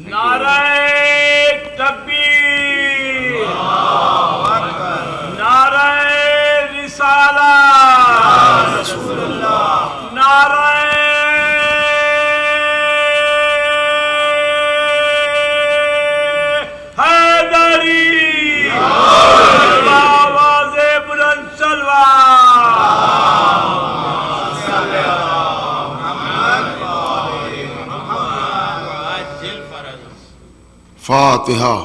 نعرہ تکبیر، نعرہ رسالت، نعرہ حیدری، آواز بلند سلوات۔ فاتحہ۔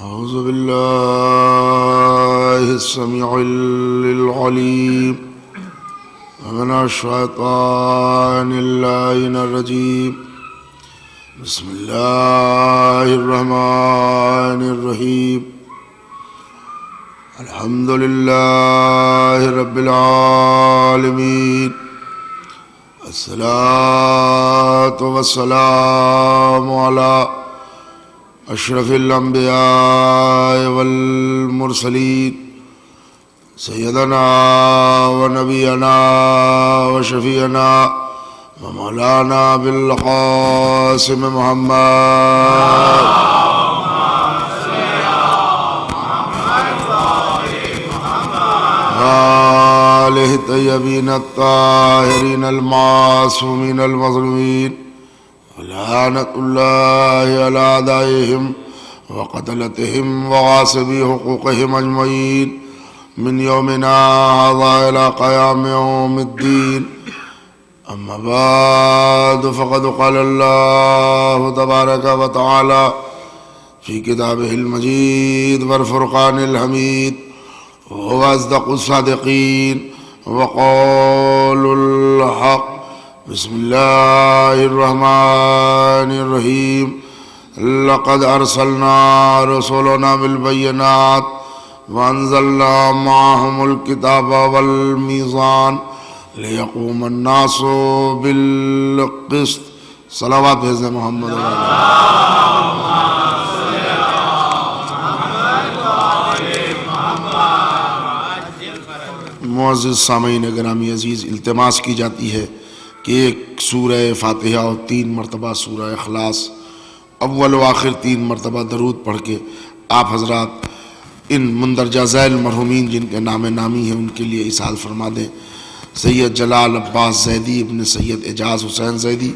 أعوذ بالله السميع العليم من الشيطان اللعين الرجيم، بسم الله الرحمن الرحيم، الحمد لله رب العالمين، الصلاة والسلام على اشرف الانبیاء والمرسلین، سیدنا و نبینا و شفیعنا و مولانا بالقاسم محمد آلہ الطیبین الطاہرین المعصومین المظلومین، لعنت اللہ علی اعدائهم وقتلتهم وغاصبی حقوقهم اجمعین من یومنا هذا الى قیام یوم الدین، اما بعد فقد قال اللہ تبارک وتعالی فی کتابہ المجید والفرقان الحمید، وهو اصدق الصادقین وقول الحق، بسم اللہ الرحمن الرحیم، لقد ارسلنا رسولنا بالبینات وانزلنا معهم الکتاب والمیزان لیقوم الناس بالقسط۔ صلوات بھیج دیں محمد معزز سامعین گرامی عزیز، التماس کی جاتی ہے کہ ایک سورہ فاتحہ اور 3 مرتبہ سورہ اخلاص، اول و آخر 3 مرتبہ درود پڑھ کے آپ حضرات ان مندرجہ ذیل مرحومین جن کے نام نامی ہیں ان کے لیے اسعاد فرما دیں۔ سید جلال عباس زیدی ابن سید اعجاز حسین زیدی،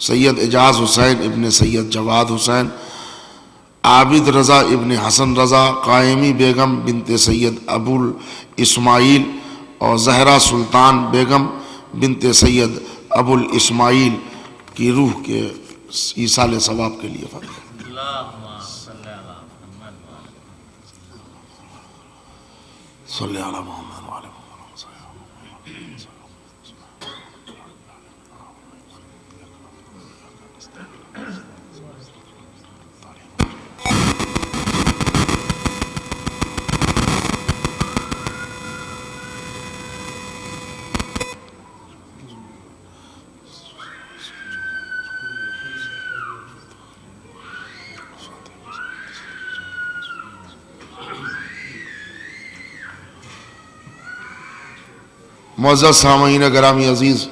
سید اعجاز حسین ابن سید جواد حسین، عابد رضا ابن حسن رضا، قائمی بیگم بنت سید ابو اسماعیل اور زہرا سلطان بیگم بنت سید ابو الاسماعیل کی روح کے ایصال ثواب کے لیے فاتحہ۔ صلی علی محمد وعلی محمد۔ معزز سامعین گرامی عزیز،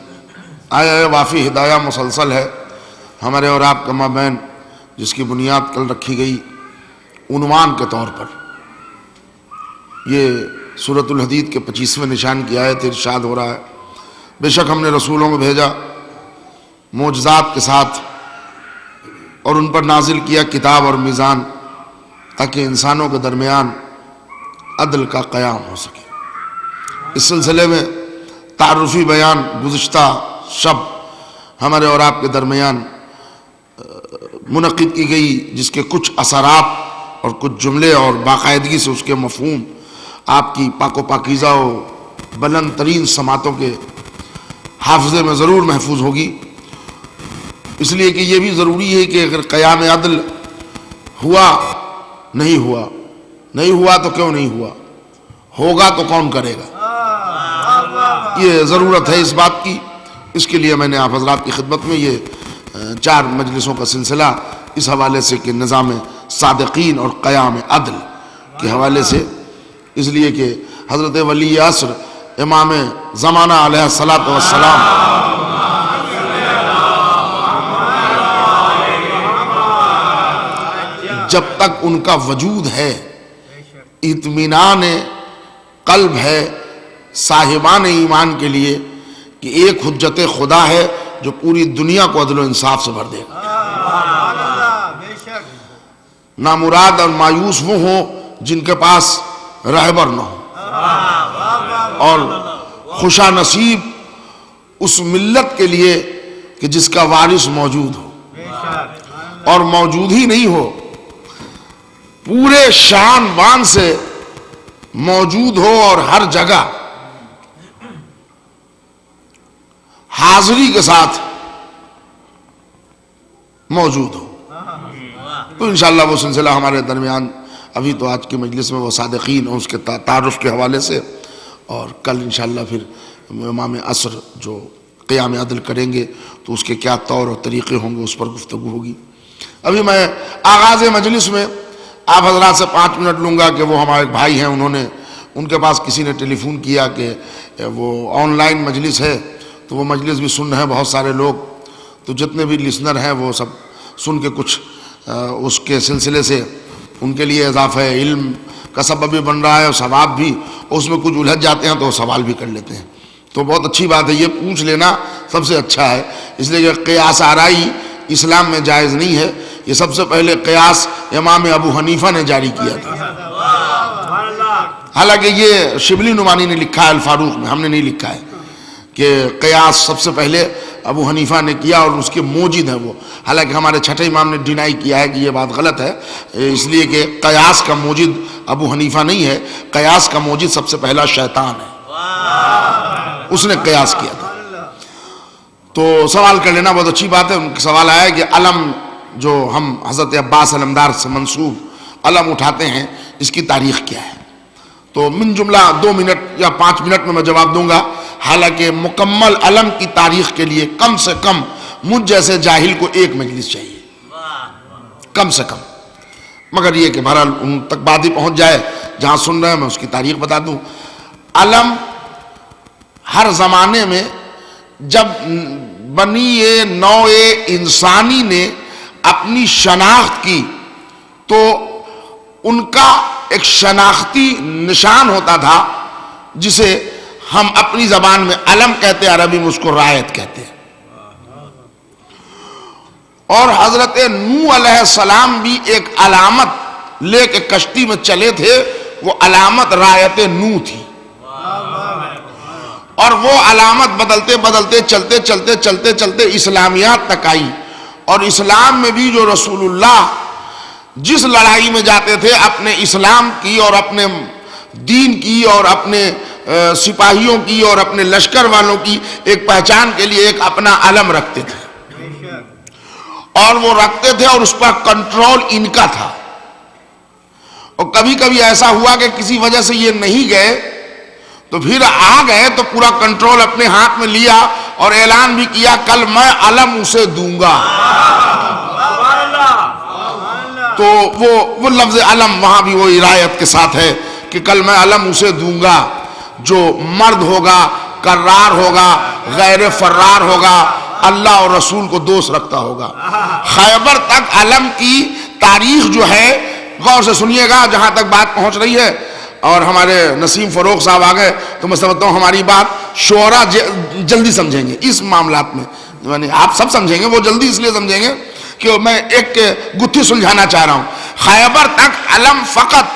آیا وافی ہدایہ مسلسل ہے ہمارے اور آپ کے مابین، جس کی بنیاد کل رکھی گئی عنوان کے طور پر۔ یہ سورۃ الحدید کے 25ویں نشان کی آیت ارشاد ہو رہا ہے، بے شک ہم نے رسولوں کو بھیجا معجزات کے ساتھ اور ان پر نازل کیا کتاب اور میزان، تاکہ انسانوں کے درمیان عدل کا قیام ہو سکے۔ اس سلسلے میں تعارفی بیان گزشتہ شب ہمارے اور آپ کے درمیان منعقد کی گئی، جس کے کچھ اثرات اور کچھ جملے اور باقاعدگی سے اس کے مفہوم آپ کی پاک و پاکیزہ و بلند ترین سماعتوں کے حافظے میں ضرور محفوظ ہوگی، اس لیے کہ یہ بھی ضروری ہے کہ اگر قیام عدل ہوا نہیں ہوا. نہیں ہوا تو کیوں نہیں ہوا؟ ہوگا تو کون کرے گا؟ یہ ضرورت ہے اس بات کی. اس کے لیے میں نے آپ حضرات کی خدمت میں یہ 4 مجلسوں کا سلسلہ اس حوالے سے کہ نظام صادقین اور قیام عدل کے حوالے سے، اس لیے کہ حضرت ولی عصر امام زمانہ علیہ الصلاۃ والسلام جب تک ان کا وجود ہے، اطمینان قلب ہے صاحبان ایمان کے لیے کہ ایک حجت خدا ہے جو پوری دنیا کو عدل و انصاف سے بھر دے گا. نامراد اور مایوس وہ ہوں جن کے پاس رہبر نہ ہو، اور خوشا نصیب اس ملت کے لیے کہ جس کا وارث موجود ہو، اور موجود ہی نہیں ہو، پورے شان بان سے موجود ہو اور ہر جگہ حاضری کے ساتھ موجود ہو. تو انشاءاللہ وہ سلسلہ ہمارے درمیان ابھی تو آج کی مجلس میں وہ صادقین اور اس کے تعارف کے حوالے سے، اور کل انشاءاللہ پھر امام عصر جو قیام عدل کریں گے تو اس کے کیا طور اور طریقے ہوں گے اس پر گفتگو ہوگی. ابھی میں آغاز مجلس میں آپ حضرات سے 5 منٹ لوں گا کہ وہ ہمارے بھائی ہیں، ان کے پاس کسی نے ٹیلی فون کیا کہ وہ آن لائن مجلس ہے، تو وہ مجلس بھی سن رہے ہیں بہت سارے لوگ، تو جتنے بھی لسنر ہیں وہ سب سن کے کچھ اس کے سلسلے سے ان کے لیے اضافہ علم کا سبب بھی بن رہا ہے اور ثواب بھی، اس میں کچھ الجھ جاتے ہیں تو سوال بھی کر لیتے ہیں. تو بہت اچھی بات ہے، یہ پوچھ لینا سب سے اچھا ہے، اس لیے کہ قیاس آرائی اسلام میں جائز نہیں ہے. یہ سب سے پہلے قیاس امام ابو حنیفہ نے جاری کیا تھا، حالانکہ یہ شبلی نعمانی نے لکھا ہے الفاروق میں، ہم نے نہیں لکھا ہے کہ قیاس سب سے پہلے ابو حنیفہ نے کیا اور اس کے موجد ہیں وہ. حالانکہ ہمارے چھٹے امام نے ڈینائی کیا ہے کہ یہ بات غلط ہے، اس لیے کہ قیاس کا موجد ابو حنیفہ نہیں ہے، قیاس کا موجد سب سے پہلا شیطان ہے، اس نے قیاس کیا تھا. تو سوال کر لینا بہت اچھی بات ہے. ان کا سوال آیا کہ علم جو ہم حضرت عباس علمدار سے منسوب علم اٹھاتے ہیں اس کی تاریخ کیا ہے؟ تو من جملہ 2 منٹ یا 5 منٹ میں جواب دوں گا. حالانکہ مکمل علم کی تاریخ کے لیے کم سے کم مجھ جیسے جاہل کو 1 مجلس چاہیے، کم سے کم. مگر یہ کہ بہرحال ان تک بات ہی پہنچ جائے جہاں سن رہے ہیں، میں اس کی تاریخ بتا دوں. علم ہر زمانے میں جب بنی نوع انسانی نے اپنی شناخت کی تو ان کا ایک شناختی نشان ہوتا تھا جسے ہم اپنی زبان میں علم کہتے ہیں، عربی میں اس کو رایت کہتے ہیں. اور حضرت نوح علیہ السلام بھی ایک علامت لے کے کشتی میں چلے تھے، وہ علامت رایت نوح تھی، اور وہ علامت بدلتے بدلتے چلتے چلتے چلتے چلتے اسلامیات تک آئی. اور اسلام میں بھی جو رسول اللہ جس لڑائی میں جاتے تھے اپنے اسلام کی اور اپنے دین کی اور اپنے سپاہیوں کی اور اپنے لشکر والوں کی ایک پہچان کے لیے ایک اپنا علم رکھتے تھے، اور وہ رکھتے تھے اور اس پر کنٹرول ان کا تھا. اور کبھی کبھی ایسا ہوا کہ کسی وجہ سے یہ نہیں گئے تو پھر آ گئے تو پورا کنٹرول اپنے ہاتھ میں لیا اور اعلان بھی کیا کل میں علم اسے دوں گا. تو وہ لفظ علم وہاں بھی وہ رعایت کے ساتھ ہے کہ کل میں علم اسے دوں گا جو مرد ہوگا، کرار ہوگا، غیر فرار ہوگا، اللہ اور رسول کو دوست رکھتا ہوگا. خیبر تک علم کی تاریخ جو ہے، غور سے سنیے گا جہاں تک بات پہنچ رہی ہے. اور ہمارے نسیم فروغ صاحب آ گئے تو میں سمجھتا ہوں ہماری بات شعراء جلدی سمجھیں گے اس معاملات میں، یعنی آپ سب سمجھیں گے، وہ جلدی اس لیے سمجھیں گے کہ میں ایک گتھی سلجھانا چاہ رہا ہوں. خیبر تک علم فقط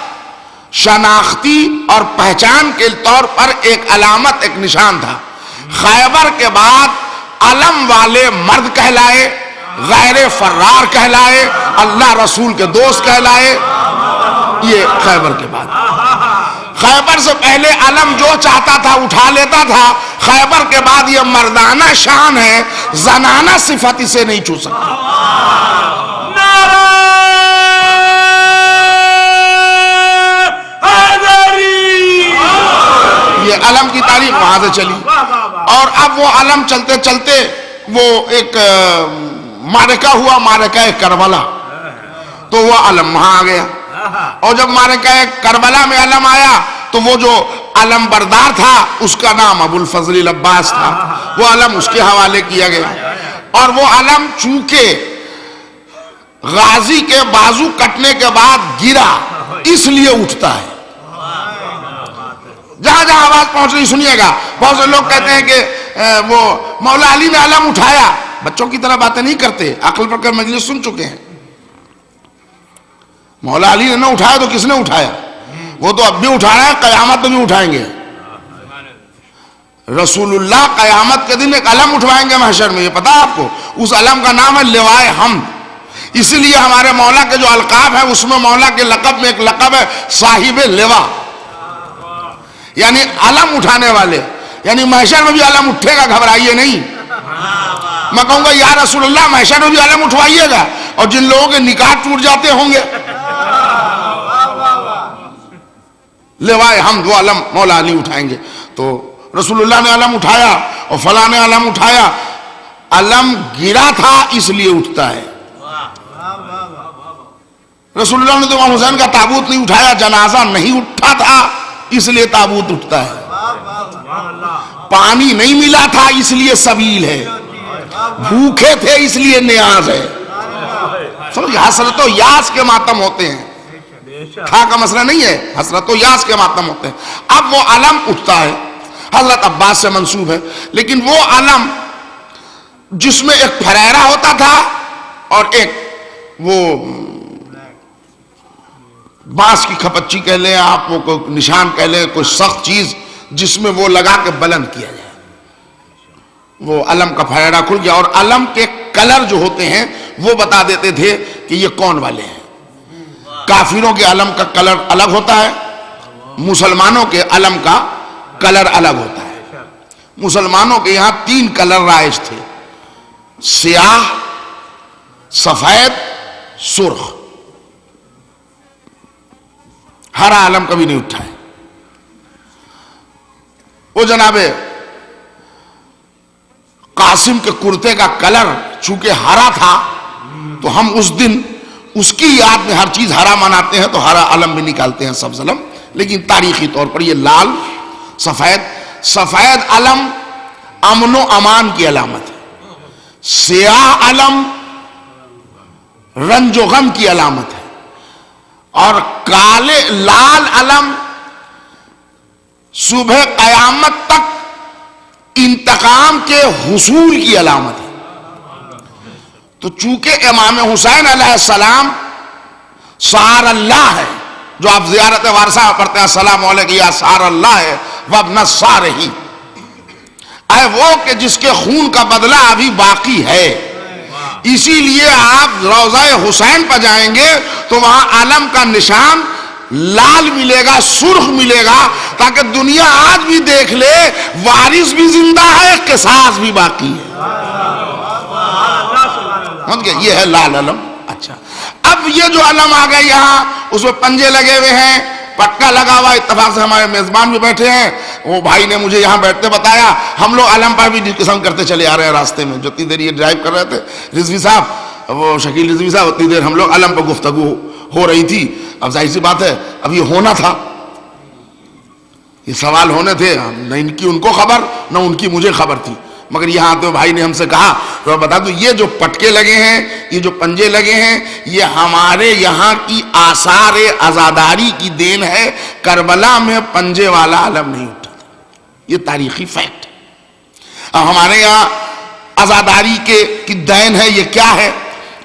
شناختی اور پہچان کے طور پر ایک علامت، ایک نشان تھا. خیبر کے بعد علم والے مرد کہلائے، غیر فرار کہلائے، اللہ رسول کے دوست کہلائے. یہ خیبر کے بعد. خیبر سے پہلے علم جو چاہتا تھا اٹھا لیتا تھا، خیبر کے بعد یہ مردانہ شان ہے، زنانہ صفت اسے نہیں چھو سکتی. وہاں سے چلی. اور اب وہ علم چلتے چلتے وہ ایک معرکہ ہوا, معرکہ کربلا, تو وہ علم وہاں آ گیا. اور جب معرکہ کربلا میں علم آیا تو وہ جو علم بردار تھا اس کا نام ابو الفضل العباس تھا, وہ علم اس کے حوالے کیا گیا. اور وہ علم چونکہ غازی کے بازو کٹنے کے بعد گرا اس لیے اٹھتا ہے. جہاں جہاں آواز پہنچ رہی سنیے گا, بہت سے لوگ کہتے ہیں کہ وہ مولا علی نے علم اٹھایا. بچوں کی طرح باتیں نہیں کرتے, عقل پر کر مجلس سن چکے ہیں. مولا علی نے نہ اٹھایا تو کس نے اٹھایا؟ وہ تو اب بھی اٹھا رہے ہیں, قیامت میں بھی اٹھائیں گے. رسول اللہ قیامت کے دن ایک علم اٹھوائیں گے محشر میں, یہ پتا آپ کو؟ اس علم کا نام ہے لوائے حمد. اسی لیے ہمارے مولا کے جو القاب ہیں اس میں مولا کے لقب میں ایک لقب ہے صاحب لوا, یعنی علم اٹھانے والے. یعنی محشر میں بھی علم اٹھے گا, گھبرائیے نہیں. میں کہوں گا یا رسول اللہ محشر میں بھی علم اٹھوائیے گا, اور جن لوگوں کے نکاح ٹوٹ جاتے ہوں گے لوائے حمد وہ علم مولا علی اٹھائیں گے. تو رسول اللہ نے علم اٹھایا اور فلاں نے علم اٹھایا. علم گرا تھا اس لیے اٹھتا ہے. رسول اللہ نے تو امام حسین کا تابوت نہیں اٹھایا, جنازہ نہیں اٹھا تھا اس لیے تابوت اٹھتا ہے. پانی نہیں ملا تھا اس لیے سبیل ہے, بھوکے تھے اس لیے نیاز ہے. سمجھ, حسرت و یاس کے ماتم ہوتے ہیں, کھا کا مسئلہ نہیں ہے, حسرت و یاس کے ماتم ہوتے ہیں. اب وہ علم اٹھتا ہے, حضرت عباس سے منسوب ہے, لیکن وہ علم جس میں ایک پھریرا ہوتا تھا اور ایک وہ بانس کی کھپچی کہہ لیں آپ, وہ کوئی نشان کہہ لیں, کوئی سخت چیز جس میں وہ لگا کے بلند کیا جائے, وہ علم کا پھریرا کھل گیا. اور علم کے کلر جو ہوتے ہیں وہ بتا دیتے تھے کہ یہ کون والے ہیں. کافروں کے علم کا کلر الگ ہوتا ہے, مسلمانوں کے علم کا کلر الگ ہوتا ہے. مسلمانوں کے یہاں 3 کلر رائج تھے, سیاہ, سفید, سرخ. ہرا علم کبھی نہیں اٹھا ہے. وہ جناب قاسم کے کرتے کا کلر چونکہ ہرا تھا تو ہم اس دن اس کی یاد میں ہر چیز ہرا مناتے ہیں, تو ہرا علم بھی نکالتے ہیں سبز علم. لیکن تاریخی طور پر یہ لال, سفید علم امن و امان کی علامت ہے. سیاہ علم رنج و غم کی علامت ہے, اور لال علم صبح قیامت تک انتقام کے حصول کی علامت ہے. تو چونکہ امام حسین علیہ السلام سار اللہ ہے, جو آپ زیارت وارثہ پڑھتے ہیں السلام علیکم یا سار اللہ ہے وابن سارہ, اے وہ کہ جس کے خون کا بدلہ ابھی باقی ہے. اسی لیے آپ روضہ حسین پر جائیں گے تو وہاں علم کا نشان لال ملے گا, سرخ ملے گا, تاکہ دنیا آج بھی دیکھ لے وارث بھی زندہ ہے, قصاص بھی باقی ہے. یہ ہے لال علم. اچھا, اب یہ جو علم آ گئے یہاں, اس میں پنجے لگے ہوئے ہیں, پٹکا لگا ہوا. اتفاق سے ہمارے میزبان بھی بیٹھے ہیں, وہ بھائی نے مجھے یہاں بیٹھتے بتایا, ہم لوگ علم پر بھی ڈسکشن کرتے چلے آ رہے ہیں راستے میں. جو اتنی دیر یہ ڈرائیو کر رہے تھے رضوی صاحب, وہ شکیل رضوی صاحب, اتنی دیر ہم لوگ علم پر گفتگو ہو رہی تھی. اب ظاہر سی بات ہے, اب یہ ہونا تھا, یہ سوال ہونے تھے, نہ ان کی ان کو خبر نہ ان کی مجھے خبر تھی. مگر یہاں تو بھائی نے ہم سے کہا, تو بتا دوں یہ جو پٹکے لگے ہیں, یہ جو پنجے لگے ہیں, یہ ہمارے یہاں کی آثار عزاداری کی دین ہے. کربلا میں پنجے والا علم نہیں اٹھا تھا, یہ تاریخی فیکٹ ہے. اب ہمارے یہاں عزاداری کی دین ہے, یہ کیا ہے؟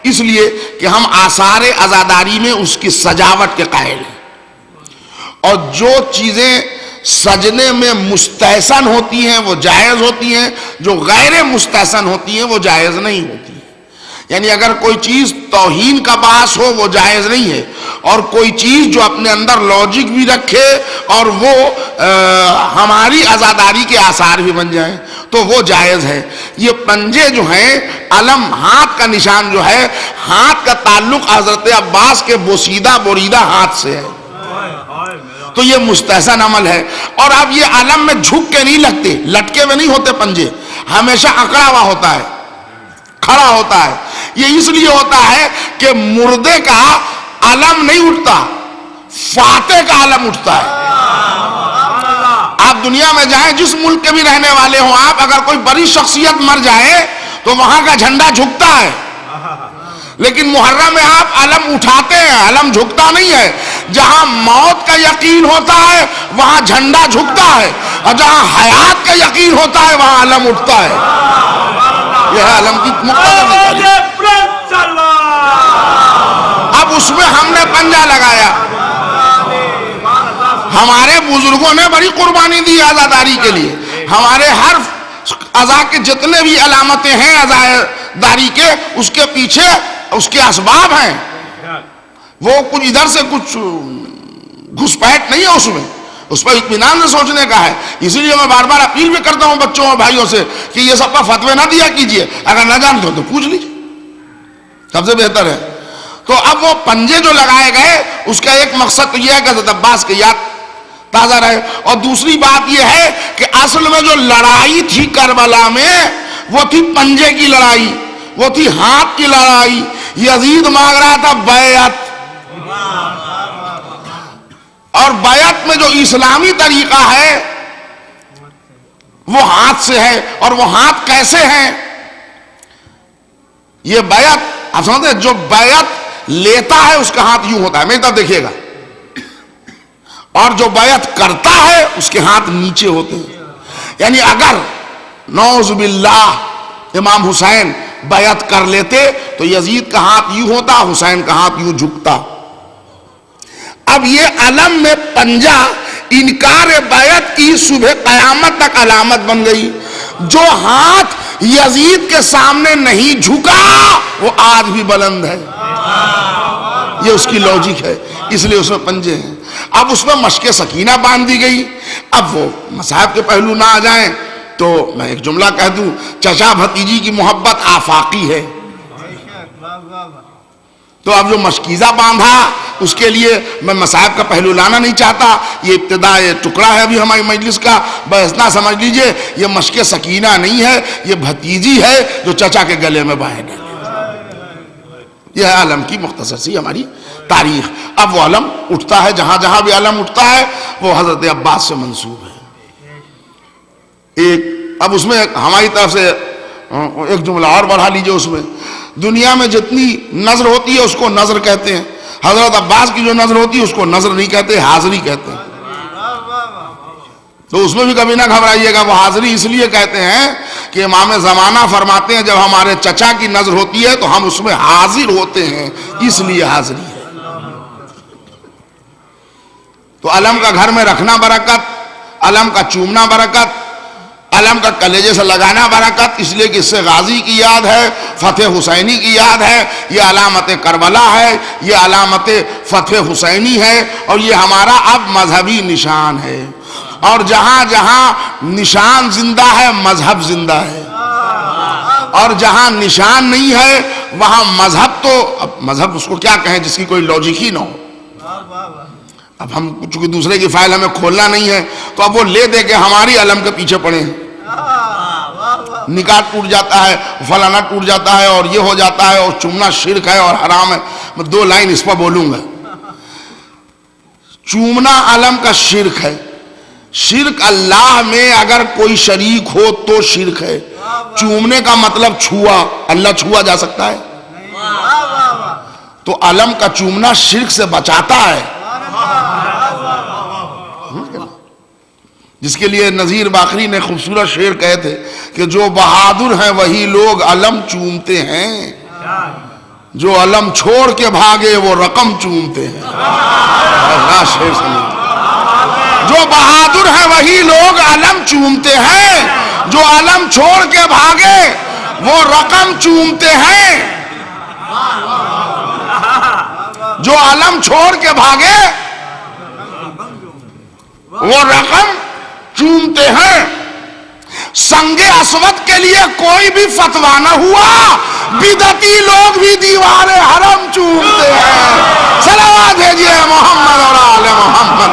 اس لیے کہ ہم آثار عزاداری میں اس کی سجاوٹ کے قائل ہیں, اور جو چیزیں سجنے میں مستحسن ہوتی ہیں وہ جائز ہوتی ہیں, جو غیر مستحسن ہوتی ہیں وہ جائز نہیں ہوتی ہیں. یعنی اگر کوئی چیز توہین کا باعث ہو وہ جائز نہیں ہے, اور کوئی چیز جو اپنے اندر لاجک بھی رکھے اور وہ ہماری عزاداری کے آثار بھی بن جائیں تو وہ جائز ہے. یہ پنجے جو ہیں, علم ہاتھ کا نشان جو ہے, ہاتھ کا تعلق حضرت عباس کے بوسیدہ بریدہ ہاتھ سے ہے. تو یہ مستحسن عمل ہے. اور اب یہ علم میں جھک کے نہیں لگتے, لٹکے ہوئے نہیں ہوتے پنجے, ہمیشہ اکڑا ہوا ہوتا ہے, کھڑا ہوتا ہے. یہ اس لیے ہوتا ہے کہ مردے کا علم نہیں اٹھتا, فاتح کا علم اٹھتا ہے. آپ دنیا میں جائیں, جس ملک کے بھی رہنے والے ہوں آپ, اگر کوئی بڑی شخصیت مر جائے تو وہاں کا جھنڈا جھکتا ہے, لیکن محرم میں آپ علم اٹھاتے ہیں, علم جھکتا نہیں ہے. جہاں موت کا یقین ہوتا ہے وہاں جھنڈا جھکتا ہے, اور جہاں حیات کا یقین ہوتا ہے وہاں علم اٹھتا ہے. یہ ہے علم کی مقدس تعریف. اب اس میں ہم نے پنجہ لگایا. ہمارے بزرگوں نے بڑی قربانی دی عزاداری کے لیے. ہمارے ہر عزا کے جتنے بھی علامتیں ہیں عزاداری کے, اس کے پیچھے اس کے اسباب ہیں. وہ کچھ ادھر سے کچھ گھسپیٹ نہیں ہے اس پر اطمینان سے سوچنے کا ہے. اسی لیے میں بار بار اپیل بھی کرتا ہوں بچوں اور بھائیوں سے کہ یہ سب کا فتوے نہ دیا کیجئے, اگر نہ جانتے ہو تو پوچھ لیجیے, سب سے بہتر ہے. تو اب وہ پنجے جو لگائے گئے اس کا ایک مقصد تو یہ ہے کہ حضرت عباس کی یاد تازہ رہے, اور دوسری بات یہ ہے کہ اصل میں جو لڑائی تھی کربلا میں وہ تھی پنجے کی لڑائی, وہ تھی ہاتھ کی لڑائی. یزید مانگ رہا تھا بیعت, اور بیعت میں جو اسلامی طریقہ ہے وہ ہاتھ سے ہے. اور وہ ہاتھ کیسے ہیں؟ یہ بیعت آپ سمجھتے ہیں, جو بیعت لیتا ہے اس کا ہاتھ یوں ہوتا ہے, میری طرف دیکھیے گا, اور جو بیعت کرتا ہے اس کے ہاتھ نیچے ہوتے ہیں. یعنی اگر نعوذ باللہ امام حسین بیعت کر لیتے تو یزید کا ہاتھ یوں ہوتا, حسین کا ہاتھ یوں جھکتا. اب یہ علم میں پنجہ انکار بیعت کی صبح قیامت تک علامت بن گئی. جو ہاتھ یزید کے سامنے نہیں جھکا وہ آج بھی بلند ہے. یہ اس کی لوجک ہے, اس لیے اس میں پنجے ہیں. اب اس میں مشق سکینہ باندھ دی گئی. اب وہ مصاحب کے پہلو نہ آ جائیں تو میں ایک جملہ کہہ دوں, چچا بھتیجی کی محبت آفاقی ہے. تو اب جو مشکیزہ باندھا اس کے لیے میں مصاحب کا پہلو لانا نہیں چاہتا. یہ ابتدا یہ ٹکڑا ہے ابھی ہماری مجلس کا, بس اتنا سمجھ لیجئے یہ مشق سکینہ نہیں ہے, یہ بھتیجی ہے جو چچا کے گلے میں باندھ ڈالے. یہ ہے علم کی مختصر سی ہماری تاریخ. اب وہ علم اٹھتا ہے, جہاں جہاں بھی علم اٹھتا ہے وہ حضرت عباس سے منسوب ہے. ایک اب اس میں ہماری طرف سے ایک جملہ اور بڑھا لیجئے. اس میں دنیا میں جتنی نظر ہوتی ہے اس کو نظر کہتے ہیں, حضرت عباس کی جو نظر ہوتی ہے اس کو نظر نہیں کہتے, حاضری کہتے ہیں. تو اس میں بھی کبھی نہ گھبرائیے گا, وہ حاضری اس لیے کہتے ہیں کہ امام زمانہ فرماتے ہیں جب ہمارے چچا کی نظر ہوتی ہے تو ہم اس میں حاضر ہوتے ہیں, اس لیے حاضری ہے. تو علم کا گھر میں رکھنا برکت, علم کا چومنا برکت, علم کا کلیجے سے لگانا برکت, اس لیے کہ اس سے غازی کی یاد ہے, فتح حسینی کی یاد ہے. یہ علامت کربلا ہے, یہ علامت فتح حسینی ہے, اور یہ ہمارا اب مذہبی نشان ہے. اور جہاں جہاں نشان زندہ ہے مذہب زندہ ہے, اور جہاں نشان نہیں ہے وہاں مذہب, تو اب مذہب اس کو کیا کہیں جس کی کوئی لاجک ہی نہ ہو. اب ہم چونکہ دوسرے کی فائل ہمیں کھولنا نہیں ہے تو اب وہ لے دے کے ہماری علم کے پیچھے پڑے ہیں. نکاح ٹوٹ جاتا ہے, فلانا ٹوٹ جاتا ہے, اور یہ ہو جاتا ہے, اور چومنا شرک ہے اور حرام ہے. میں 2 لائن اس پر بولوں گا. چومنا علم کا شرک ہے. شرک اللہ میں اگر کوئی شریک ہو تو شرک ہے. چومنے کا مطلب چھوا, اللہ چھوا جا سکتا ہے؟ تو علم کا چومنا شرک سے بچاتا ہے. جس کے لیے نذیر باقری نے خوبصورت شعر کہے تھے کہ جو بہادر ہیں وہی لوگ علم چومتے ہیں, جو علم چھوڑ کے بھاگے وہ رقم چومتے ہیں. شعر سنیں, جو بہادر ہیں وہی لوگ علم چومتے ہیں, جو علم چھوڑ کے بھاگے وہ رقم چومتے ہیں. جو علم چھوڑ کے بھاگے وہ رقم چومتے ہیں. سنگ اسود کے لیے کوئی بھی فتویٰ نہ ہوا, بدعتی لوگ بھی دیوار حرم چومتے ہیں. صلوات بھیجیے محمد اور آل محمد.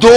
2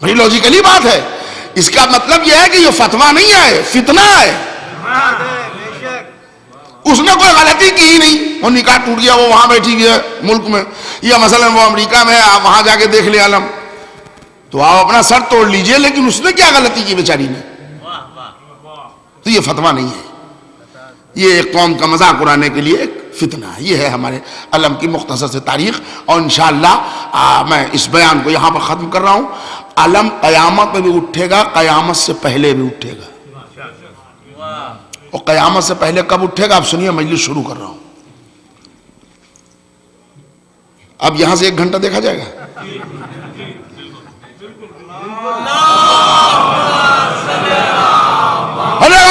بھائی لوجیکلی بات ہے. اس کا مطلب یہ ہے کہ یہ فتویٰ نہیں ہے، فتنہ ہے. اس نے کوئی غلطی کی ہی نہیں، وہ نکاح ٹوٹ گیا، وہ وہاں بیٹھی گئی ہے ملک میں، یا مثلا وہ امریکہ میں ہے، آپ وہاں جا کے دیکھ لیں علم، تو آپ اپنا سر توڑ لیجئے، لیکن اس نے کیا غلطی کی بیچاری نے؟ تو یہ فتویٰ نہیں ہے، یہ ایک قوم کا مذاق اڑانے کے لیے ایک فتنہ ہے. یہ ہے ہمارے علم کی مختصر سے تاریخ. اور انشاءاللہ میں اس بیان کو یہاں پر ختم کر رہا ہوں. علم قیامت میں بھی اٹھے گا، قیامت سے پہلے بھی اٹھے گا. اور قیامت سے پہلے کب اٹھے گا آپ سنیے، مجلس شروع کر رہا ہوں. اب یہاں سے 1 گھنٹہ دیکھا جائے گا.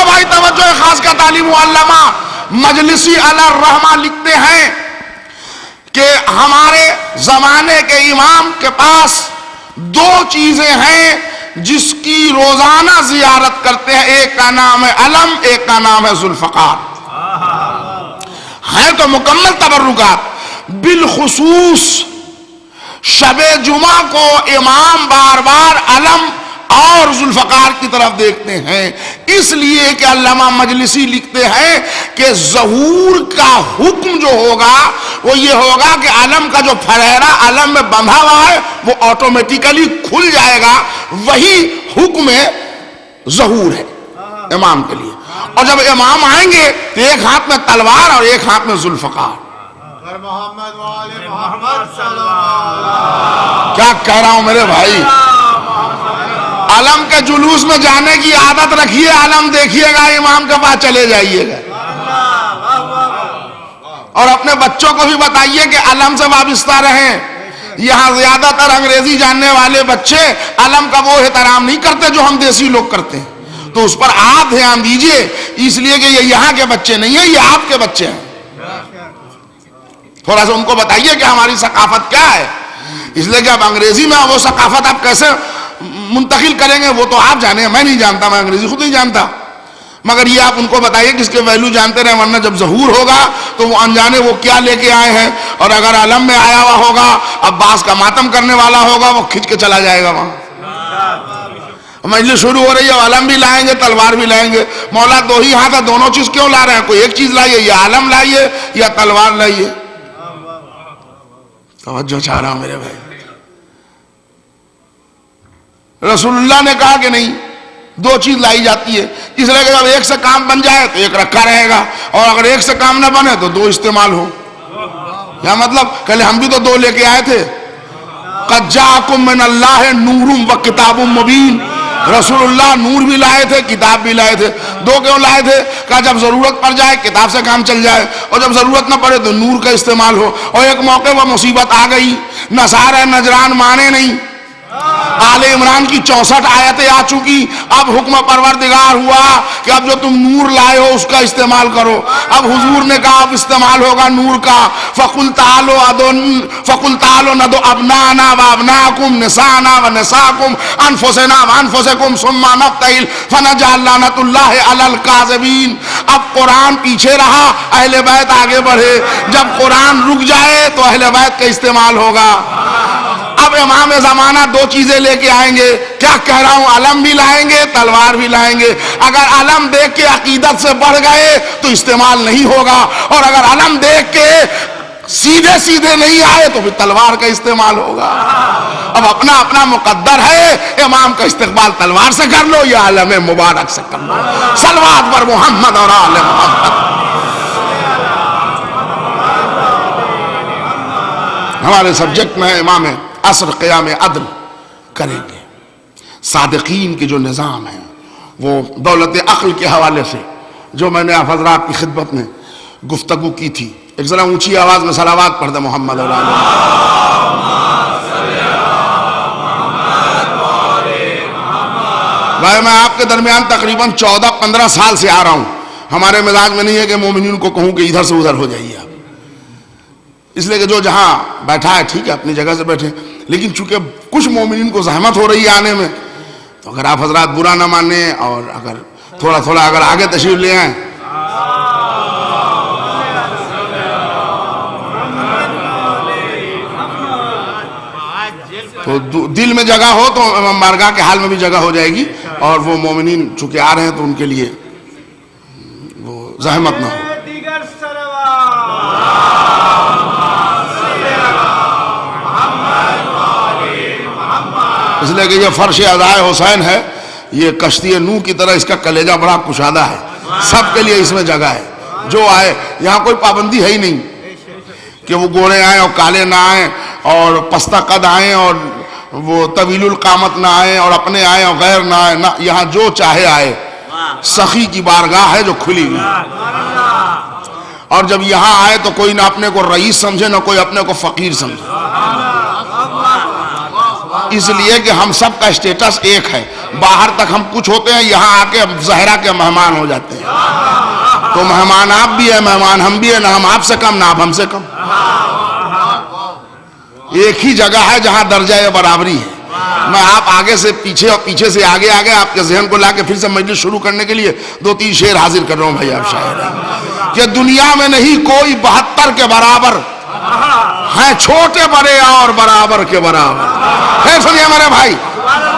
بھائی توجہ خاص کا تعلیم علامہ مجلسی علی الرحمہ لکھتے ہیں کہ ہمارے زمانے کے امام کے پاس 2 چیزیں ہیں جس کی روزانہ زیارت کرتے ہیں. ایک کا نام ہے علم، ایک کا نام ہے ذوالفقار. ہیں تو مکمل تبرکات. بالخصوص شب جمعہ کو امام بار بار علم اور ذوالفقار کی طرف دیکھتے ہیں، اس لیے کہ علامہ مجلسی لکھتے ہیں کہ ظہور کا حکم جو ہوگا وہ یہ ہوگا کہ علم کا جو پھریرا علم میں بندھا ہوا ہے وہ آٹومیٹیکلی کھل جائے گا. وہی حکم ظہور ہے امام کے لیے. اور جب امام آئیں گے تو ایک ہاتھ میں تلوار اور ایک ہاتھ میں ذوالفقار. کیا کہہ رہا ہوں میرے بھائی؟ علم کے جلوس میں جانے کی عادت رکھیے، علم دیکھیے گا، امام کے پاس چلے جائیے گا. اور اپنے بچوں کو بھی بتائیے کہ علم سے وابستہ رہیں. یہاں زیادہ تر انگریزی جاننے والے بچے علم کا وہ احترام نہیں کرتے جو ہم دیسی لوگ کرتے ہیں، تو اس پر آپ دھیان دیجئے، اس لیے کہ یہ یہاں کے بچے نہیں ہیں، یہ آپ کے بچے ہیں. تھوڑا سا ان کو بتائیے کہ ہماری ثقافت کیا ہے. اس لیے کہ اب انگریزی میں وہ ثقافت آپ کیسے منتقل کریں گے وہ تو آپ جانے، میں نہیں جانتا، میں انگریزی خود نہیں جانتا. مگر یہ آپ ان کو بتائیے کہ اس کے ویلیو جانتے رہیں، ورنہ جب ظہور ہوگا تو وہ انجانے وہ کیا لے کے آئے ہیں. اور اگر علم میں آیا ہوا ہوگا، عباس کا ماتم کرنے والا ہوگا، وہ کھنچ کے چلا جائے گا وہاں. مجلس شروع ہو رہی ہے، علم بھی لائیں گے تلوار بھی لائیں گے. مولا 2 ہی ہاتھ ہے، دونوں چیز کیوں لا رہے ہیں؟ کوئی ایک چیز لائیے، یا علم لائیے یا تلوار لائیے. توجہ چاہ رہا ہوں میرے بھائی. رسول اللہ نے کہا کہ نہیں، 2 چیز لائی جاتی ہے، اس لیے کہ جب ایک سے کام بن جائے تو ایک رکھا رہے گا، اور اگر ایک سے کام نہ بنے تو 2 استعمال ہو. کیا مطلب؟ کل ہم بھی تو 2 لے کے آئے تھے. قد جاءکم من اللہ نور و کتاب مبین. رسول اللہ نور بھی لائے تھے، کتاب بھی لائے تھے. 2 کیوں لائے تھے؟ کہا جب ضرورت پڑ جائے کتاب سے کام چل جائے، اور جب ضرورت نہ پڑے تو نور کا استعمال ہو. اور ایک موقع وہ مصیبت آ گئی، نصارہ نجران مانے نہیں. آل عمران کی 64 آیتیں آ چکی. اب حکم پروردگار ہوا کہ اب جو تم نور لائے ہو اس کا استعمال کرو. اب حضور نے کہا اب استعمال ہوگا نور کا. فَقُلْ تَعَالُوا نَدْعُ أَبْنَاءَنَا وَأَبْنَاءَكُمْ نِسَاءَنَا وَنِسَاءَكُمْ أَنفُسَنَا وَأَنفُسَكُمْ ثُمَّ نَبْتَهِلْ فَنَجْعَلْ لَعْنَةَ اللَّهِ عَلَى الْكَاذِبِينَ. اب قرآن پیچھے رہا، اہل بیت آگے بڑھے. جب قرآن رک جائے تو اہل بیت کا استعمال ہوگا. اب امام زمانہ 2 چیزیں لے کے آئیں گے. کیا کہہ رہا ہوں؟ علم بھی لائیں گے تلوار بھی لائیں گے. اگر علم دیکھ کے عقیدت سے بڑھ گئے تو استعمال نہیں ہوگا، اور اگر علم دیکھ کے سیدھے سیدھے نہیں آئے تو پھر تلوار کا استعمال ہوگا. اب اپنا اپنا مقدر ہے، امام کا استقبال تلوار سے کر لو یا علم مبارک سے کر لو. صلوات پر محمد اور آل محمد. ہمارے سبجیکٹ میں امام عصر قیام عدل کریں گے. صادقین کے جو نظام ہیں وہ دولت عقل کے حوالے سے جو میں نے آپ حضرات کی خدمت میں گفتگو کی تھی. ایک ذرا اونچی آواز میں صلوات پڑھ دیں محمد اور آل بھائی. میں آپ کے درمیان تقریباً 14-15 سال سے آ رہا ہوں. ہمارے مزاج میں نہیں ہے کہ مومنین کو کہوں کہ ادھر سے ادھر ہو جائیے آپ، اس لیے کہ جو جہاں بیٹھا ہے ٹھیک ہے اپنی جگہ سے بیٹھے. لیکن چونکہ کچھ مومنین کو زحمت ہو رہی ہے آنے میں، تو اگر آپ حضرات برا نہ مانیں اور اگر تھوڑا تھوڑا اگر آگے تشریف لے آئیں. تو دل میں جگہ ہو تو بارگاہ کے حال میں بھی جگہ ہو جائے گی، اور وہ مومنین چونکہ آ رہے ہیں تو ان کے لیے وہ زحمت نہ ہو۔ دیگر صلوات اس لیے کہ یہ فرش عزائے حسین ہے، یہ کشتی نوح کی طرح اس کا کلیجہ بڑا کشادہ ہے، سب کے لیے اس میں جگہ ہے، جو آئے۔ یہاں کوئی پابندی ہے ہی نہیں کہ وہ گورے آئیں اور کالے نہ آئیں، اور پستہ قد آئیں اور وہ طویل القامت نہ آئیں، اور اپنے آئیں اور غیر نہ آئیں، نہ، یہاں جو چاہے آئے۔ سخی کی بارگاہ ہے جو کھلی ہوئی، اور جب یہاں آئے تو کوئی نہ اپنے کو رئیس سمجھے نہ کوئی اپنے کو فقیر سمجھے، اس لیے کہ ہم سب کا اسٹیٹس ایک ہے۔ باہر تک ہم کچھ ہوتے ہیں، یہاں آ کے زہرا کے مہمان ہو جاتے ہیں، تو مہمان آپ بھی ہے، مہمان ہم بھی ہیں، نہ ہم آپ سے کم نہ آپ ہم سے کم۔ ایک ہی جگہ ہے جہاں درجہ برابری ہے۔ میں آپ آگے سے پیچھے اور پیچھے سے آگے آگے آپ کے ذہن کو لا کے پھر سے مجلس شروع کرنے کے لیے 2-3 شعر حاضر کر رہا ہوں بھائی آپ شاعر، کہ دنیا میں نہیں کوئی 72 کے برابر ہیں، چھوٹے بڑے اور برابر کے برابر ہے۔ سنیے میرے بھائی،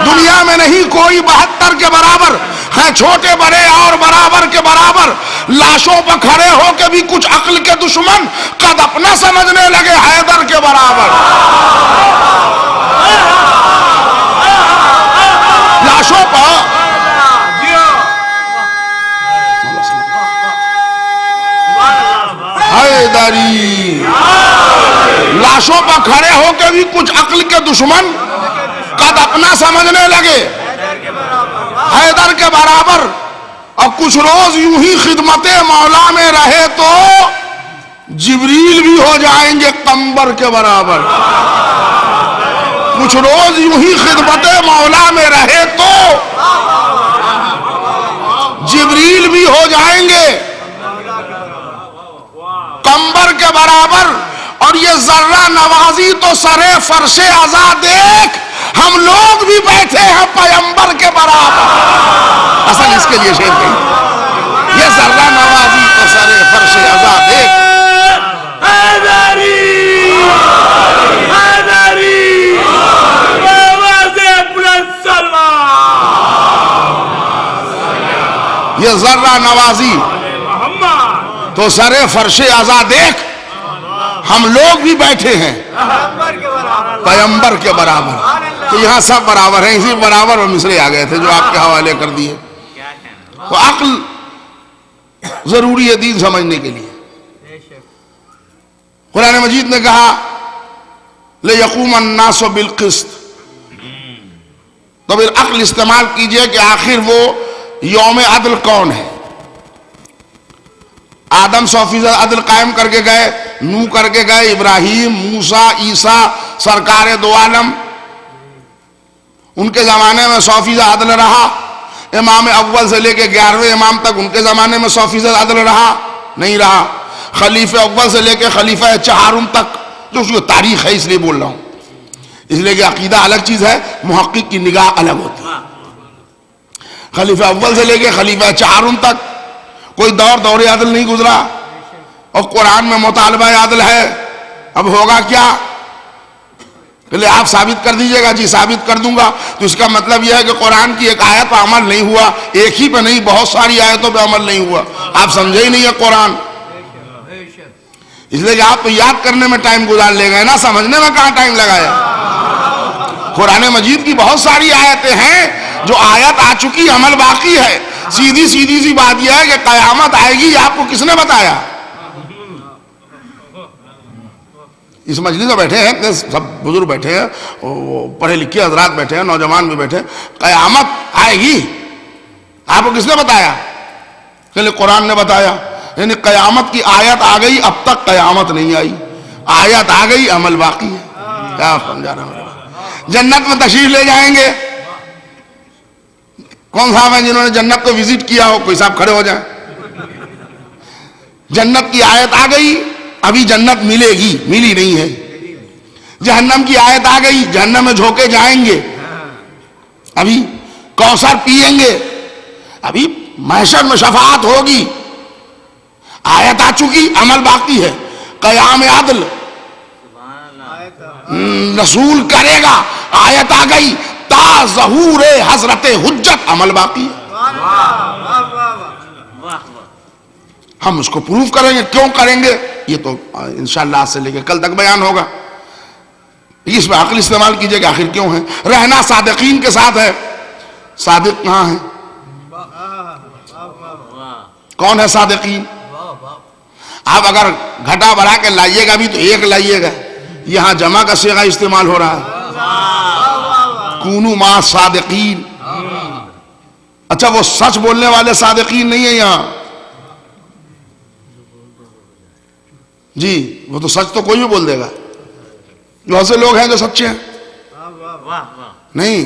دنیا میں نہیں کوئی 72 کے برابر ہیں، چھوٹے بڑے اور برابر کے برابر، لاشوں پر کھڑے ہو کے بھی کچھ عقل کے دشمن قد اپنا سمجھنے لگے حیدر کے برابر۔ لاشوں پر حیدری، لاشوں پر کھڑے ہو کے بھی کچھ عقل کے دشمن قد اپنا سمجھنے لگے حیدر کے برابر، اور کچھ روز یوں ہی خدمت مولا میں رہے تو جبریل بھی ہو جائیں گے قمبر کے برابر۔ کچھ روز یوں ہی خدمت مولا میں رہے تو جبریل بھی ہو جائیں گے قمبر کے برابر، اور یہ ذرہ نوازی تو سرے فرش عزا دیکھ ہم لوگ بھی بیٹھے ہیں پیمبر کے برابر۔ اصل اس کے لیے شعر کہی، یہ ذرہ نوازی تو سرے فرش عزا دیکھ حیدری حیدری آواز بلند صلوات، یہ ذرہ نوازی محمد تو سرے فرش عزا دیکھ ہم لوگ بھی بیٹھے ہیں پیمبر کے برابر۔ تو یہاں سب برابر ہیں، اسی برابر اور مصرے آ گئے تھے جو آپ کے حوالے کر دیے۔ تو عقل ضروری ہے دین سمجھنے کے لیے۔ قرآن مجید نے کہا لِيَقُومَ النَّاسُ بِالْقِسْطِ، تو پھر عقل استعمال کیجئے کہ آخر وہ یوم عدل کون ہے۔ آدم 100% عدل قائم کر کے گئے، نوح کر کے گئے، ابراہیم، موسیٰ، عیسیٰ، سرکار دو عالم، ان کے زمانے میں 100% عدل رہا۔ امام اول سے لے کے 11ویں امام تک ان کے زمانے میں 100% عدل رہا نہیں رہا۔ خلیفہ اول سے لے کے خلیفہ چہارم تک، جو اس کی تاریخ ہے اس لیے بول رہا ہوں، اس لیے کہ عقیدہ الگ چیز ہے، محقق کی نگاہ الگ ہوتی ہے۔ خلیفہ اول سے لے کے خلیفہ چہارم تک کوئی دور عدل نہیں گزرا، اور قرآن میں مطالبہ عدل ہے۔ اب ہوگا کیا؟ پہلے آپ ثابت کر دیجئے گا، جی ثابت کر دوں گا، تو اس کا مطلب یہ ہے کہ قرآن کی ایک آیت پہ عمل نہیں ہوا، ایک ہی پہ نہیں، بہت ساری آیتوں پہ عمل نہیں ہوا، آپ سمجھے ہی نہیں ہے قرآن۔ اس لیے کہ آپ تو یاد کرنے میں ٹائم گزار لے گئے نا، سمجھنے میں کہاں ٹائم لگایا۔ قرآن مجید کی بہت ساری آیتیں ہیں جو آیت آ چکی، عمل باقی ہے۔ سیدھی سی بات یہ ہے کہ قیامت آئے گی، آپ کو کس نے بتایا؟ اس مجلس میں بیٹھے ہیں سب بزرگ بیٹھے ہیں، پڑھے لکھے حضرات بیٹھے ہیں، نوجوان بھی بیٹھے ہیں، قیامت آئے گی آپ کو کس نے بتایا؟ کہ قرآن نے بتایا۔ یعنی قیامت کی آیت آ گئی، اب تک قیامت نہیں آئی، آیت آ گئی، عمل باقی ہے۔ کیا سمجھا رہا ہوں؟ جنت میں تشریف لے جائیں گے، کون صاحب ہیں جنہوں نے جنت کو وزٹ کیا ہو؟ کوئی صاحب کھڑے ہو جائیں۔ جنت کی آیت آ گئی، ابھی جنت ملے گی، ملی نہیں ہے۔ جہنم کی آیت آ گئی، جہنم میں جھونکے جائیں گے، ابھی کوثر پیئیں گے، ابھی محشر میں شفاعت ہوگی، آیت آ چکی، عمل باقی ہے۔ قیام عدل رسول کرے گا، آیت آ گئی تا ظہور حضرت حجت عمل باقی ہے. ہم اس کو پروف کریں گے. کیوں کریں گے یہ تو انشاءاللہ آج سے لے کے کل تک بیان ہوگا. اس میں عقل استعمال کیجئے کہ آخر کیوں ہے. رہنا صادقین کے ساتھ ہے. صادق کہاں ہے؟ کون ہے صادقین؟ آپ اگر گھٹا بڑھا کے لائیے گا بھی تو ایک لائیے گا. یہاں جمع کا صیغہ استعمال ہو رہا ہے. کونو ما صادقین. اچھا وہ سچ بولنے والے صادقین نہیں ہیں یہاں جی. وہ تو سچ تو کوئی بھی بول دے گا. جو ایسے لوگ ہیں جو سچے ہیں نہیں.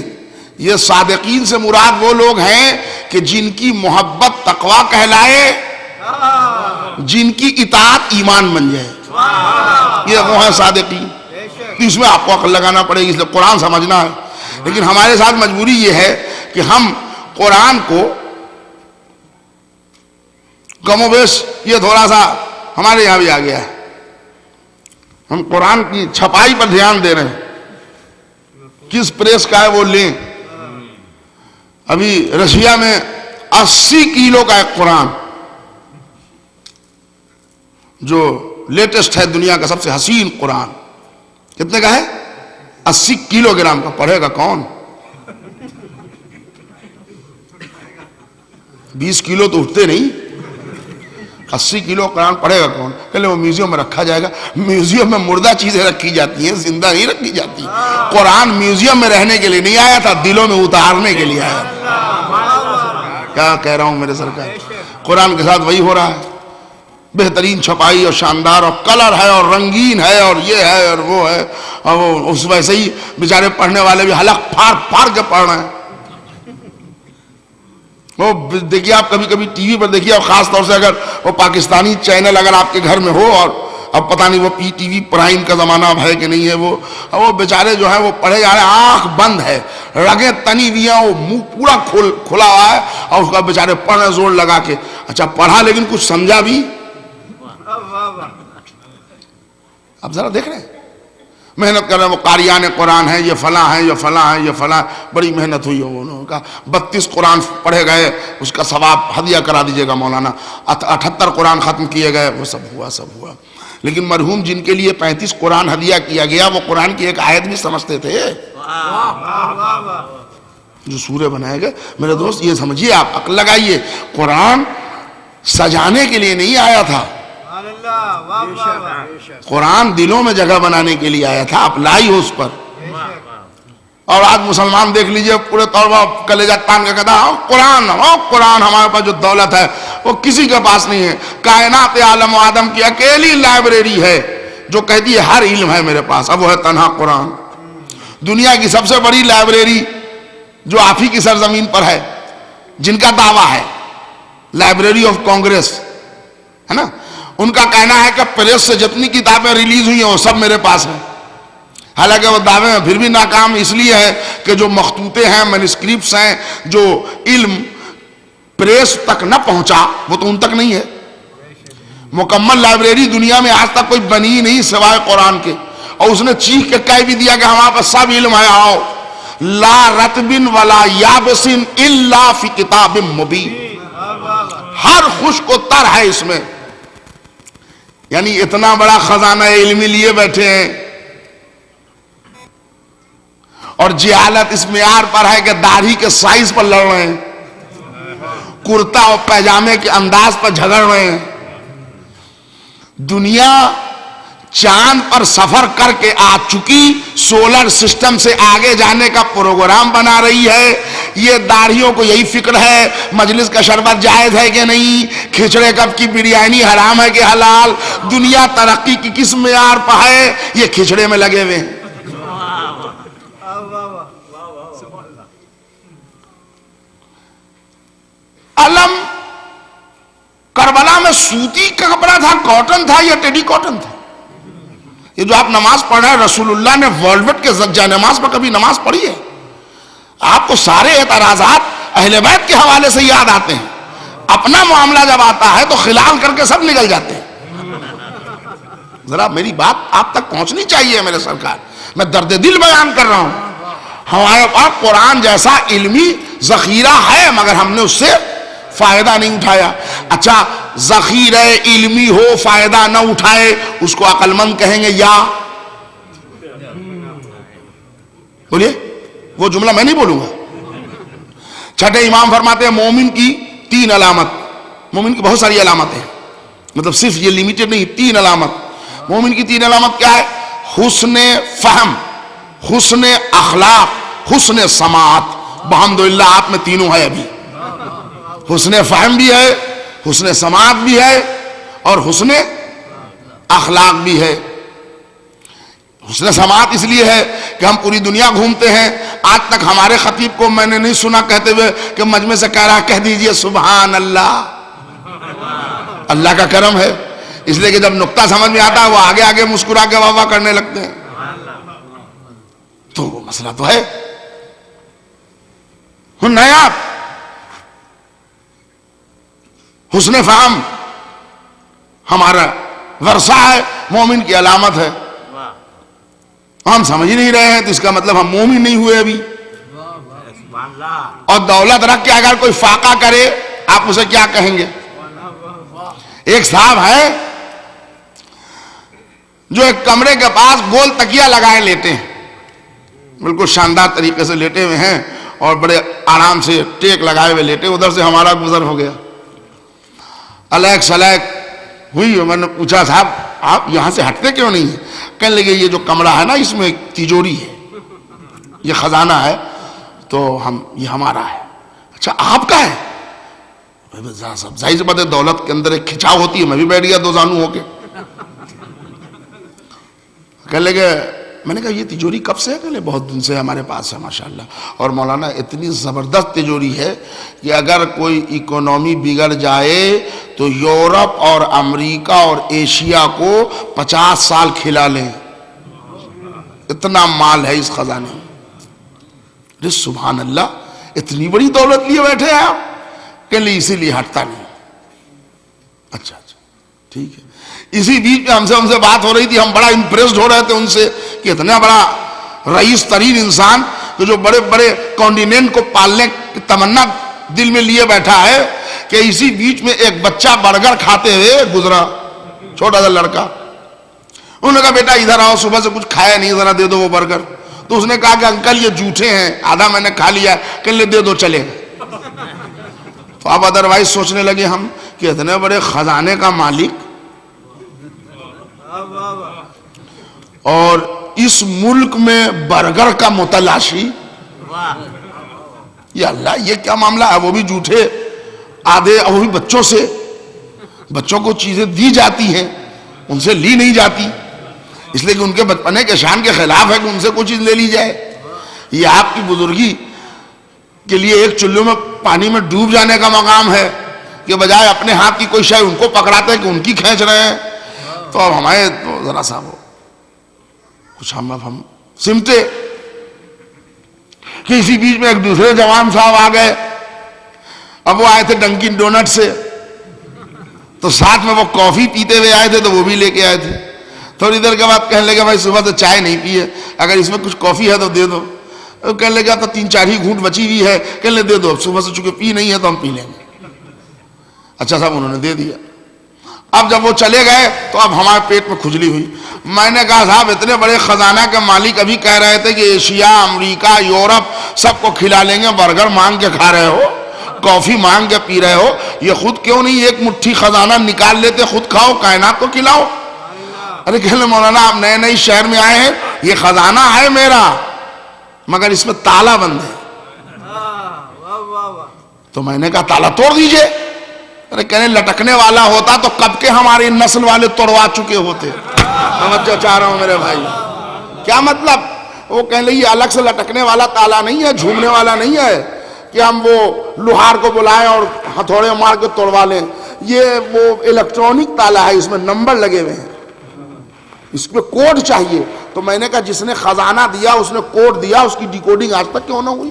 یہ صادقین سے مراد وہ لوگ ہیں کہ جن کی محبت تقویٰ کہلائے, جن کی اطاعت ایمان بن جائے. یہ وہ ہیں صادقین. اس میں آپ کو عقل لگانا پڑے گی, اس لیے قرآن سمجھنا ہے. لیکن ہمارے ساتھ مجبوری یہ ہے کہ ہم قرآن کو کم و بیش یہ تھوڑا سا ہمارے یہاں بھی آ گیا ہے. ہم قرآن کی چھپائی پر دھیان دے رہے ہیں. کس پریس کا ہے وہ لیں. ابھی رشیا میں 80 کلو کا ایک قرآن جو لیٹسٹ ہے, دنیا کا سب سے حسین قرآن. کتنے کا ہے؟ 80 کلو گرام کا. پڑھے گا کون؟ 20 کلو تو اٹھتے نہیں. 80 کلو قرآن پڑھے گا کون؟ کہ وہ میوزیم میں رکھا جائے گا. میوزیم میں مردہ چیزیں رکھی جاتی ہیں, زندہ نہیں رکھی جاتی. قرآن میوزیم میں رہنے کے لیے نہیں آیا تھا, دلوں میں اتارنے کے لیے آیا. کیا کہہ رہا ہوں میرے سرکار. قرآن کے ساتھ وہی ہو رہا ہے. بہترین چھپائی اور شاندار اور کلر ہے اور رنگین ہے اور یہ ہے اور وہ ہے. اور وہ اس ویسے ہی بیچارے پڑھنے والے بھی حلق پھاڑ پھاڑ کے پڑھ رہے ہیں. وہ دیکھیے آپ کبھی کبھی ٹی وی پر دیکھیے, اور خاص طور سے اگر وہ پاکستانی چینل اگر آپ کے گھر میں ہو, اور اب پتہ نہیں وہ پی ٹی وی پرائم کا زمانہ اب ہے کہ نہیں ہے, وہ بیچارے جو ہیں وہ پڑھے جا رہے ہیں, آنکھ بند ہے, رگیں تنی ہوئی ہیں, وہ منہ پورا کھلا ہوا ہے, اور اس کا بیچارے پڑھ رہے زور لگا کے. اچھا پڑھا لیکن کچھ سمجھا بھی. اب ذرا دیکھ رہے ہیں محنت کر رہے ہیں. وہ قاریان قرآن ہیں, یہ فلاں ہیں, یہ فلاں ہیں, یہ فلاں. بڑی محنت ہوئی ہے. انہوں نے کہا 32 قرآن پڑھے گئے, اس کا ثواب ہدیہ کرا دیجئے گا مولانا. 78 قرآن ختم کیے گئے. وہ سب ہوا. لیکن مرحوم جن کے لیے 35 قرآن ہدیہ کیا گیا, وہ قرآن کی ایک آیت بھی سمجھتے تھے. جو سورے بنائے گئے میرے دوست, یہ سمجھیے, آپ عقل لگائیے. قرآن سجانے کے لیے نہیں آیا تھا, قرآن دلوں میں جگہ بنانے کے لیے آیا تھا. آپ لائی ہو اس پر. اور آج مسلمان دیکھ لیجئے پورے طور پر کلیجہ تان کا کہتا ہے قرآن ہمارے پاس جو دولت ہے وہ کسی کے پاس نہیں ہے. کائنات عالم و آدم کی اکیلی لائبریری ہے جو کہتی ہے ہر علم ہے میرے پاس, اب وہ ہے تنہا قرآن. دنیا کی سب سے بڑی لائبریری جو آپ ہی کی سرزمین پر ہے, جن کا دعویٰ ہے لائبریری آف کانگریس ہے نا, ان کا کہنا ہے کہ پریس سے جتنی کتابیں ریلیز ہوئی ہیں وہ سب میرے پاس ہیں. حالانکہ وہ دعوے میں پھر بھی ناکام اس لیے ہے کہ جو مخطوطے ہیں, مینوسکرپٹس ہیں, جو علم پریس تک نہ پہنچا وہ تو ان تک نہیں ہے. مکمل لائبریری دنیا میں آج تک کوئی بنی نہیں سوائے قرآن کے. اور اس نے چیخ کے کہہ بھی دیا کہ ہمارے پاس سب علم ہے, آؤ. لا رطب ولا یابس الا فی کتاب مبین. ہر خشک و تر ہے اس میں. یعنی اتنا بڑا خزانہ علمی لیے بیٹھے ہیں, اور جہالت اس معیار پر ہے کہ داڑھی کے سائز پر لڑ رہے ہیں, کرتا اور پیجامے کے انداز پر جھگڑ رہے ہیں. دنیا چاند پر سفر کر کے آ چکی, سولر سسٹم سے آگے جانے کا پروگرام بنا رہی ہے. یہ داڑھیوں کو یہی فکر ہے مجلس کا شربت جائز ہے کہ نہیں, کھچڑے کب کی بریانی حرام ہے کہ حلال. دنیا ترقی کی کس معیار پر ہے, یہ کھچڑے میں لگے ہوئے ہیں. علم کربلا میں سوتی کا کپڑا تھا, کاٹن تھا یا ٹیڈی کاٹن تھا؟ یہ جو آپ نماز پڑھ رہے ہیں, رسول اللہ نے والوٹ کے زجہ نماز پر کبھی نماز پڑھی ہے؟ آپ کو سارے اعتراضات اہل بیت کے حوالے سے یاد آتے ہیں, اپنا معاملہ جب آتا ہے تو خلال کر کے سب نکل جاتے ہیں. ذرا میری بات آپ تک پہنچنی چاہیے میرے سرکار, میں درد دل بیان کر رہا ہوں. ہمارے پاس قرآن جیسا علمی ذخیرہ ہے مگر ہم نے اس سے فائدہ نہیں اٹھایا. اچھا ذخیرہ علمی ہو فائدہ نہ اٹھائے اس کو عقل مند کہیں گے یا؟ بولیے, وہ جملہ میں نہیں بولوں گا. چھٹے امام فرماتے ہیں مومن کی 3 علامت, مومن کی بہت ساری علامتیں ہیں, مطلب صرف یہ لیمیٹڈ نہیں, 3 علامت. مومن کی 3 علامت کیا ہے؟ حسن فہم, حسن اخلاق, حسن سماعت. بحمدللہ آپ میں تینوں ہے. ابھی حسن فہم بھی ہے, حسن سماعت بھی ہے اور حسن اخلاق بھی ہے. حسن سماعت اس لیے ہے کہ ہم پوری دنیا گھومتے ہیں, آج تک ہمارے خطیب کو میں نے نہیں سنا کہتے ہوئے کہ مجمع سے کہہ رہا کہہ دیجئے سبحان اللہ. اللہ کا کرم ہے, اس لیے کہ جب نقطہ سمجھ میں آتا ہے وہ آگے آگے مسکرا کے واہ واہ کرنے لگتے ہیں. تو وہ مسئلہ تو ہے. نیاب حسن فہم ہمارا ورثہ ہے, مومن کی علامت ہے. ہم سمجھ نہیں رہے ہیں تو اس کا مطلب ہم مومن نہیں ہوئے ابھی. اور دولت رکھ کے اگر کوئی فاقہ کرے آپ اسے کیا کہیں گے؟ ایک صاحب ہے جو ایک کمرے کے پاس گول تکیہ لگائے لیٹے ہیں, بالکل شاندار طریقے سے لیٹے ہوئے ہیں اور بڑے آرام سے ٹیک لگائے ہوئے لیٹے. ادھر سے ہمارا گزر ہو گیا, الیک سلیک ہوئی. میں نے پوچھا صاحب آپ یہاں سے ہٹتے کیوں نہیں ہیں؟ کہنے لگے یہ جو کمرہ ہے نا اس میں ایک تجوری ہے, یہ خزانہ ہے تو یہ ہمارا ہے. اچھا آپ کا ہے؟ ظاہر سی بات ہے دولت کے اندر ایک کھچاؤ ہوتی ہے, میں بھی بیٹھ گیا دو زانو ہو کے. کہنے لگے, میں نے کہا یہ تجوری کب سے ہے؟ کہنے لگے بہت دن سے ہمارے پاس ہے ماشاءاللہ. اور مولانا اتنی زبردست تجوری ہے کہ اگر کوئی اکانومی بگڑ جائے تو یورپ اور امریکہ اور ایشیا کو 50 سال کھلا لیں, اتنا مال ہے اس خزانے میں. سبحان اللہ, اتنی بڑی دولت لیے بیٹھے ہیں آپ؟ کہ لئے اسی لیے ہٹتا نہیں. اچھا ٹھیک ہے. اسی بیچ میں ہم سے بات ہو رہی تھی, ہم بڑا امپریسڈ ہو رہے تھے ان سے کہ اتنا بڑا رئیس ترین انسان جو بڑے بڑے کانٹیننٹ کو پالنے کی تمنا دل میں لیے بیٹھا ہے, کہ اسی بیچ میں ایک بچہ برگر کھاتے ہوئے گزرا, چھوٹا سا لڑکا. انہوں نے کہا بیٹا ادھر آؤ, صبح سے کچھ کھایا نہیں, ذرا دے دو وہ برگر. تو اس نے کہا کہ انکل یہ جھوٹے ہیں, آدھا میں نے کھا لیا. کہنے لے دے دو چلے. تو اب ادروائز سوچنے لگے ہم کہ اتنے بڑے خزانے کا مالک اور اس ملک میں برگر کا متلاشی, یا اللہ یہ کیا معاملہ ہے؟ وہ بھی جھوٹے آدھے, وہ بھی بچوں سے. بچوں کو چیزیں دی جاتی ہیں, ان سے لی نہیں جاتی, اس لیے کہ ان کے بچپنے کے شان کے خلاف ہے کہ ان سے کوئی چیز لے لی جائے. یہ آپ کی بزرگی کے لیے ایک چلو میں پانی میں ڈوب جانے کا مقام ہے کہ بجائے اپنے ہاتھ کی کوئی شے ان کو پکڑاتے ہیں کہ ان کی کھینچ رہے ہیں. تو اب ہمارے ذرا سا وہ کچھ ہم سمٹے کہ اسی بیچ میں ایک دوسرے جوان صاحب آ گئے. اب وہ آئے تھے ڈنکن ڈونٹ سے, تو ساتھ میں وہ کافی پیتے ہوئے آئے تھے تو وہ بھی لے کے آئے تھے. تھوڑی دیر کے بعد کہنے لگے بھائی صبح تو چائے نہیں پی ہے, اگر اس میں کچھ کافی ہے تو دے دو. کہنے لگا تو 3-4 ہی گھونٹ بچی ہوئی ہے. کہنے لگے دے دو, صبح سے چونکہ پی نہیں ہے تو ہم پی لیں گے. اچھا صاحب انہوں نے دے دیا. اب جب وہ چلے گئے تو اب ہمارے پیٹ میں کھجلی ہوئی. میں نے کہا صاحب اتنے بڑے خزانہ کے مالک ابھی کہہ رہے تھے کہ ایشیا, امریکہ, یورپ سب کو کھلا لیں گے, برگر مانگ کے کھا رہے ہو, کافی مانگ کے پی رہے ہو, یہ خود کیوں نہیں ایک مٹھی خزانہ نکال لیتے, خود کھاؤ, کائنات کو کھلاؤ. ارے کہنے مولانا آپ نئے نئے شہر میں آئے ہیں, یہ خزانہ ہے میرا مگر اس میں تالا بند ہے. تو میں نے کہا تالا توڑ دیجئے. ارے کہنے لٹکنے والا ہوتا تو کب کے ہماری نسل والے توڑوا چکے ہوتے. سمجھو چاہ رہا ہوں میرے بھائی, کیا مطلب؟ وہ کہنے لگے یہ الگ سے لٹکنے والا تالا نہیں ہے, جھومنے والا نہیں ہے کہ ہم وہ لوہار کو بلائیں اور ہتھوڑے مار کے توڑوا لیں. یہ وہ الیکٹرانک تالا ہے, اس میں نمبر لگے ہوئے ہیں, اس پہ کوڈ چاہیے. تو میں نے کہا جس نے خزانہ دیا اس نے کوڈ دیا, اس کی ڈیکوڈنگ آج تک کیوں نہ ہوئی؟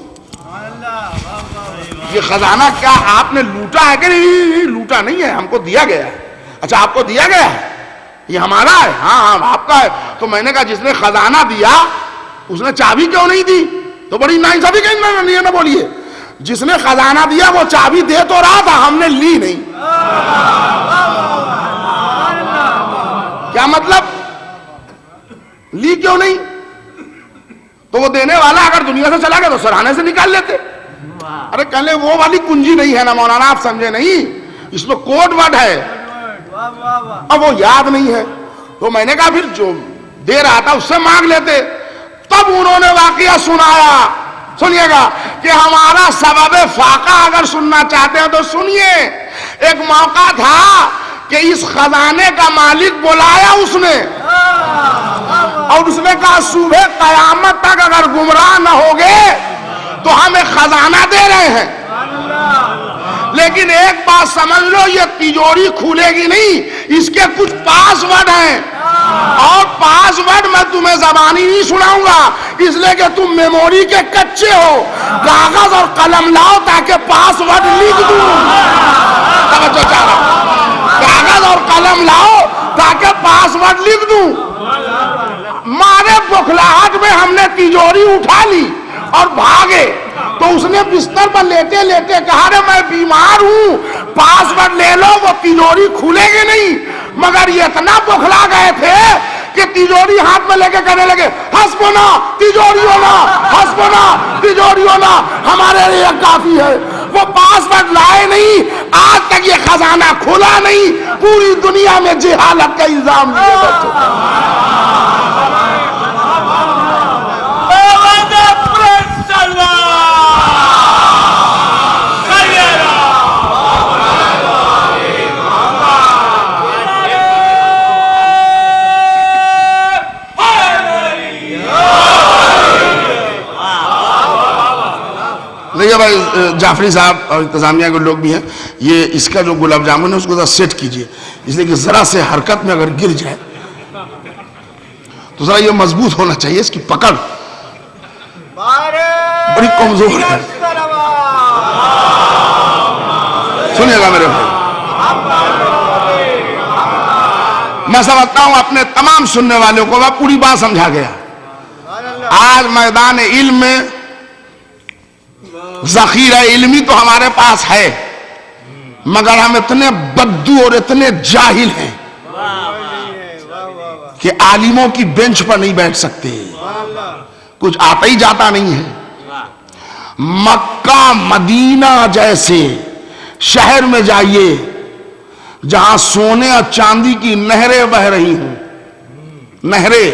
یہ خزانہ کیا آپ نے لوٹا ہے کہ نہیں؟ لوٹا نہیں ہے, ہم کو دیا گیا ہے. اچھا آپ کو دیا گیا ہے, یہ ہمارا ہے؟ ہاں آپ کا ہے. تو میں نے کہا جس نے خزانہ دیا اس نے چابی کیوں نہیں دی؟ تو بڑی ناانصافی کہیں نہیں نہ بولیے. جس نے خزانہ دیا وہ چابی دے تو رہا تھا, ہم نے لی نہیں. کیا مطلب؟ لی کیوں نہیں؟ تو وہ دینے والا اگر دنیا سے چلا گیا تو سرانے سے نکال لیتے. ارے کہنے وہ والی کنجی نہیں ہے نا مولانا, آپ سمجھے نہیں, اس میں کوڈ ورڈ ہے. اب وہ یاد نہیں ہے تو میں نے کہا پھر جو دے رہا تھا اس سے مانگ لیتے. تب انہوں نے واقعہ سنایا. سنیے گا کہ ہمارا سبب فاقہ اگر سننا چاہتے ہیں تو سنیے. ایک موقع تھا کہ اس خزانے کا مالک بلایا اس نے, اور اس نے کہا صبح قیامت تک اگر گمراہ نہ ہوگے تو ہم ایک خزانہ دے رہے ہیں, لیکن ایک بات سمجھ لو, یہ تجوری کھولے گی نہیں, اس کے کچھ پاس ورڈ ہیں, اور پاس ورڈ میں تمہیں زبانی نہیں سناؤں گا اس لیے کہ تم میموری کے کچے ہو. کاغذ اور قلم لاؤ تاکہ پاس ورڈ لکھ دوں. توجہ چاہ رہا ہوں, کاغذ اور قلم لاؤ تاکہ پاس ورڈ لکھ دوں. مارے بخلاہٹ میں ہم نے تجوری اٹھا لی اور بھاگے. تو اس نے بستر پر لیٹے لیٹے کہا رے میں بیمار ہوں, پاس ورڈ لے لو, وہ تجوری کھلے گی نہیں. مگر یہ اتنا بخلا گئے تھے کہ تجوری ہاتھ میں لے کے کہنے لگے حسبنا تجوری ہونا, حسبنا تجوری ہونا, ہمارے لیے کافی ہے. وہ پاس ورڈ لائے نہیں, آج تک یہ خزانہ کھلا نہیں. پوری دنیا میں جہالت کا الزام لیے بیٹھے. دیکھیے بھائی جعفری صاحب اور انتظامیہ کے لوگ بھی ہیں, یہ اس کا جو گلاب جامن ہے اس کو ذرا سیٹ کیجئے, اس لیے کہ ذرا سے حرکت میں اگر گر جائے تو ذرا یہ مضبوط ہونا چاہیے. اس کی پکڑ بڑی کمزور ہے. سنیے گا میرے بھائی, میں سمجھتا ہوں اپنے تمام سننے والوں کو میں پوری بات سمجھا گیا. آج میدان علم میں ذخیرہ علمی تو ہمارے پاس ہے, مگر ہم اتنے بدو اور اتنے جاہل ہیں کہ عالموں کی بینچ پر نہیں بیٹھ سکتے, کچھ آتا ہی جاتا نہیں ہے. مکہ مدینہ جیسے شہر میں جائیے جہاں سونے اور چاندی کی نہریں بہ رہی ہوں, نہریں,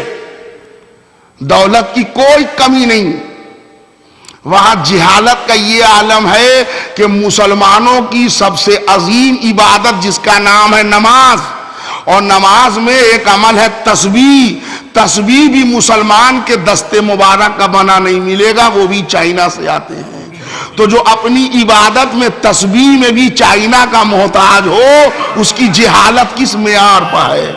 دولت کی کوئی کمی نہیں. وہاں جہالت کا یہ عالم ہے کہ مسلمانوں کی سب سے عظیم عبادت جس کا نام ہے نماز, اور نماز میں ایک عمل ہے تسبیح. تسبیح بھی مسلمان کے دست مبارک کا بنا نہیں ملے گا, وہ بھی چائنا سے آتے ہیں. تو جو اپنی عبادت میں تسبیح میں بھی چائنا کا محتاج ہو, اس کی جہالت کس معیار پر ہے.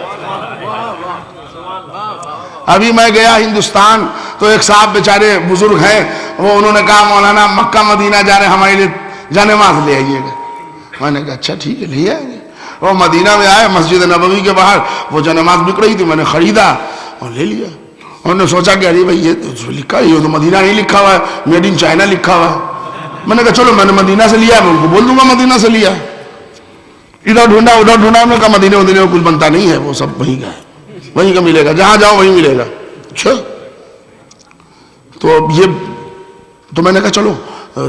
ابھی میں گیا ہندوستان تو ایک صاحب بیچارے بزرگ ہیں, وہ انہوں نے کہا مولانا مکہ مدینہ جا رہے ہیں, ہمارے لیے جانماز لے آئیے گا. میں نے کہا اچھا ٹھیک ہے لے آئیں گے. وہ مدینہ میں آئے, مسجد نبوی کے باہر وہ جانماز بک رہی تھی, میں نے خریدا اور لے لیا. انہوں نے سوچا کہ ارے بھائی یہ تو لکھا ہے, یہ تو مدینہ نہیں لکھا ہوا ہے, میڈ ان چائنا لکھا ہوا ہے. میں نے کہا چلو میں نے مدینہ سے لیا, میں ان کو بول دوں گا مدینہ سے لیا. ادھر ڈھونڈا ادھر ڈھونڈا, انہوں نے کہا مدینہ میں کچھ بنتا نہیں ہے, وہ سب وہیں کا ہے, وہیں کا ملے گا, جہاں جاؤ وہیں ملے گا. اچھا تو یہ تو میں نے کہا چلو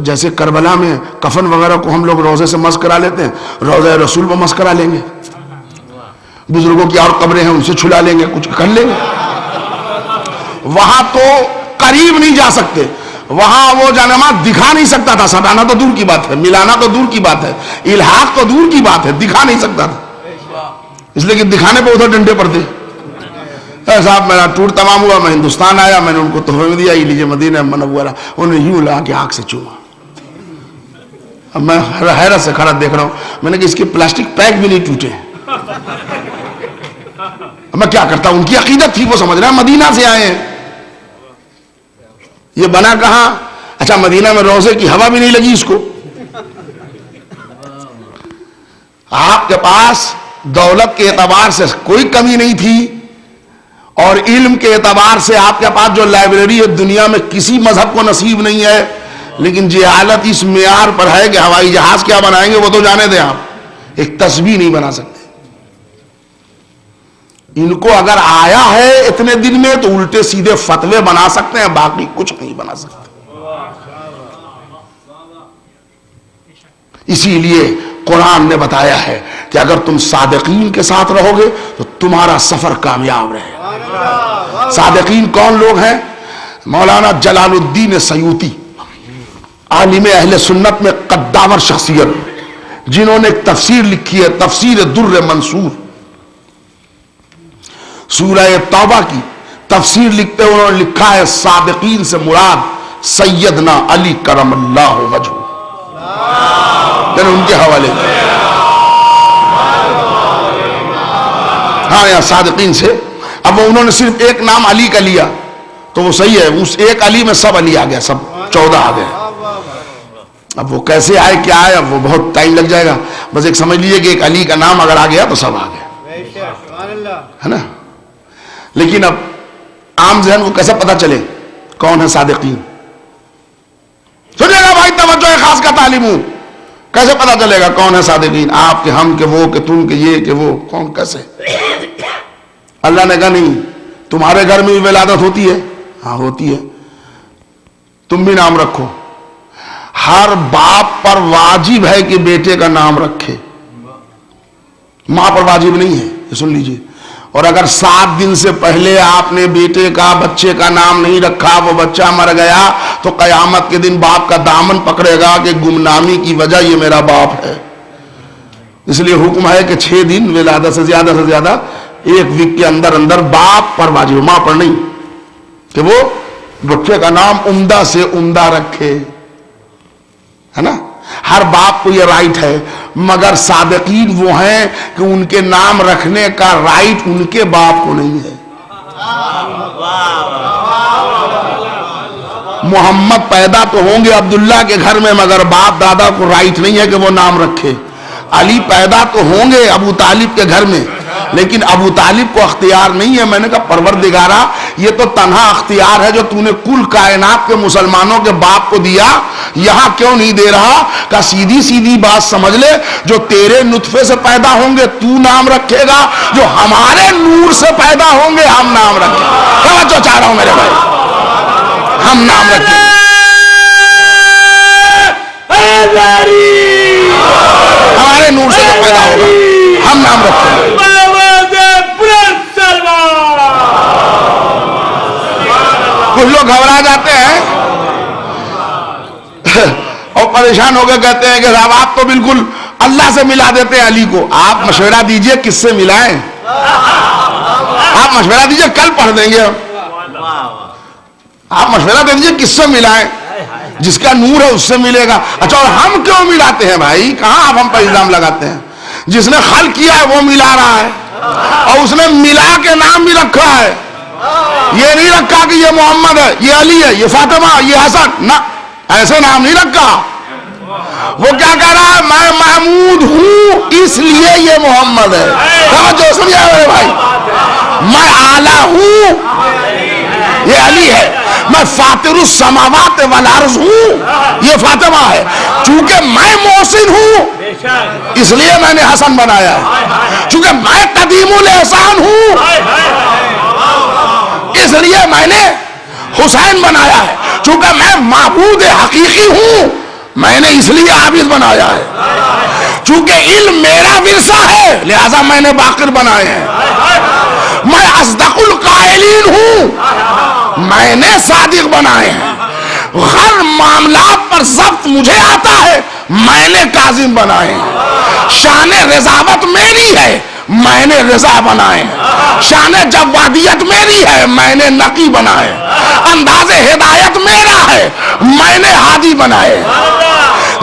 جیسے کربلا میں کفن وغیرہ کو ہم لوگ روزے سے مس کرا لیتے ہیں, روزہ رسول پر مس کرا لیں گے. بزرگوں کی اور قبریں ہیں ان سے چھلا لیں گے, کچھ کر لیں گے. وہاں تو قریب نہیں جا سکتے, وہاں وہ جانماز دکھا نہیں سکتا تھا. سٹانا تو دور کی بات ہے, ملانا تو دور کی بات ہے, الحاق تو دور کی بات ہے, دکھا نہیں سکتا تھا. اس لیے کہ دکھانے پہ ادھر ڈنڈے پڑتے. صاحب میرا ٹور تمام ہوا, میں ہندوستان آیا, میں نے ان کو تحفے میں دیا, یہ لیجیے مدینہ منورہ. انہوں نے یوں لا کے آنکھ سے چوما. اب میں حیرت سے کھڑا دیکھ رہا ہوں, میں نے کہا اس کے پلاسٹک پیک بھی نہیں ٹوٹے. اب میں کیا کرتا ہوں, ان کی عقیدت تھی, وہ سمجھ رہے ہیں مدینہ سے آئے ہیں. یہ بنا کہاں؟ اچھا مدینہ میں روزے کی ہوا بھی نہیں لگی اس کو. آپ کے پاس دولت کے اعتبار سے کوئی کمی نہیں تھی, اور علم کے اعتبار سے آپ کے پاس جو لائبریری ہے دنیا میں کسی مذہب کو نصیب نہیں ہے، لیکن جہالت اس معیار پر ہے کہ ہوائی جہاز کیا بنائیں گے وہ تو جانے دیں، آپ ایک تسبیح نہیں بنا سکتے۔ ان کو اگر آیا ہے اتنے دن میں تو الٹے سیدھے فتوے بنا سکتے ہیں، باقی کچھ نہیں بنا سکتے۔ اسی لیے قرآن نے بتایا ہے کہ اگر تم صادقین کے ساتھ رہو گے تو تمہارا سفر کامیاب رہے گا۔ صادقین کون لوگ ہیں؟ مولانا جلال الدین سیوطی، عالم اہل سنت میں قدامر شخصیت، جنہوں نے ایک تفسیر لکھی ہے، تفسیر در منصور، سورہ توبہ کی تفسیر لکھتے ہوئے انہوں نے لکھا ہے صادقین سے مراد سیدنا علی کرم اللہ وجہہ، یعنی ان کے حوالے ہاں یہاں صادقین سے۔ اب انہوں نے صرف ایک نام علی کا لیا تو وہ صحیح ہے، اس ایک علی میں سب علی آ گیا، سب 14 آ گئے۔ اب وہ کیسے آئے کیا آئے اب وہ بہت ٹائم لگ جائے گا، بس ایک سمجھ لیجئے کہ ایک علی کا نام اگر آ گیا تو سب آ گئے، ہے نا۔ لیکن اب عام ذہن کو کیسے پتا چلے کون ہے صادقین؟ سنیے گا بھائی، توجہ ہے خاص کا تعلیم ہوں، کیسے پتا چلے گا کون ہے صادقین؟ آپ کے، ہم کے، وہ کہ تم کے، یہ کہ وہ، کون کیسے؟ اللہ نے کہا نہیں، تمہارے گھر میں بھی ولادت ہوتی ہے، ہاں ہوتی ہے، تم بھی نام رکھو۔ ہر باپ پر واجب ہے کہ بیٹے کا نام رکھے، ماں پر واجب نہیں ہے، یہ سن لیجئے۔ اور اگر 7 دن سے پہلے آپ نے بیٹے کا، بچے کا نام نہیں رکھا، وہ بچہ مر گیا تو قیامت کے دن باپ کا دامن پکڑے گا کہ گمنامی کی وجہ یہ میرا باپ ہے۔ اس لیے حکم ہے کہ 6 دن ولادت سے زیادہ 1 ویک کے اندر اندر باپ پر واجب، ماں پر نہیں، کہ وہ بچے کا نام عمدہ سے عمدہ رکھے، ہے نا۔ ہر باپ کو یہ رائٹ ہے، مگر صادقین وہ ہیں کہ ان کے نام رکھنے کا رائٹ ان کے باپ کو نہیں ہے۔ محمد پیدا تو ہوں گے عبداللہ کے گھر میں، مگر باپ دادا کو رائٹ نہیں ہے کہ وہ نام رکھے۔ علی پیدا تو ہوں گے ابو طالب کے گھر میں، لیکن ابو طالب کو اختیار نہیں ہے۔ میں نے کہا پروردگارا، یہ تو تنہا اختیار ہے جو تو نے کل کائنات کے مسلمانوں کے باپ کو دیا، یہاں کیوں نہیں دے رہا؟ کہ سیدھی بات سمجھ لے، جو تیرے نطفے سے پیدا ہوں گے تو نام رکھے گا، جو ہمارے نور سے پیدا ہوں گے ہم نام رکھیں گے۔ توجہ چاہ رہا ہوں میرے بھائی، ہم نام رکھیں گے، ہمارے نور سے جو پیدا ہوگا ہم نام رکھیں گے۔ کچھ لوگ گھبرا جاتے ہیں اور پریشان ہو کے کہتے ہیں کہ صاحب آپ تو بالکل اللہ سے ملا دیتے ہیں علی کو۔ آپ مشورہ دیجئے کس سے ملائیں، آپ مشورہ دیجئے، کل پڑھ دیں گے، آپ مشورہ دے دیجئے کس سے ملائیں، جس کا نور ہے اس سے ملے گا۔ اچھا اور ہم کیوں ملاتے ہیں بھائی؟ کہاں آپ ہم پر الزام لگاتے ہیں؟ جس نے خلق کیا ہے وہ ملا رہا ہے، اور اس نے ملا کے نام بھی رکھا ہے۔ یہ نہیں رکھا کہ یہ محمد ہے، یہ علی ہے، یہ فاطمہ، یہ حسن، نہ، ایسے نام نہیں رکھا۔ وہ کیا کہہ رہا ہے؟ میں محمود ہوں اس لیے یہ محمد ہے۔ توجہ سمجھے میرے بھائی، میں اعلیٰ ہوں یہ علی ہے، میں فاطر السماوات والارض ہوں یہ فاطمہ ہے، چونکہ میں محسن ہوں اس لیے میں نے حسن بنایا ہے، چونکہ میں قدیم الاحسان ہوں اس لیے میں نے حسین بنایا ہے، چونکہ میں معبود حقیقی ہوں میں نے اس لیے عابد بنایا ہے، چونکہ علم میرا ورثہ ہے لہذا میں نے باقر بنائے ہیں، میں اصدق القائلین ہوں میں نے صادق بنائے ہیں، ہر معاملات پر ضبط مجھے آتا ہے میں نے کاظم بنائے ہیں، شان رضاوت میری ہے میں نے رضا بنائے ہیں، شان جوادیت میری ہے میں نے نقی بنائے، انداز ہدایت میرا ہے میں نے ہادی بنائے،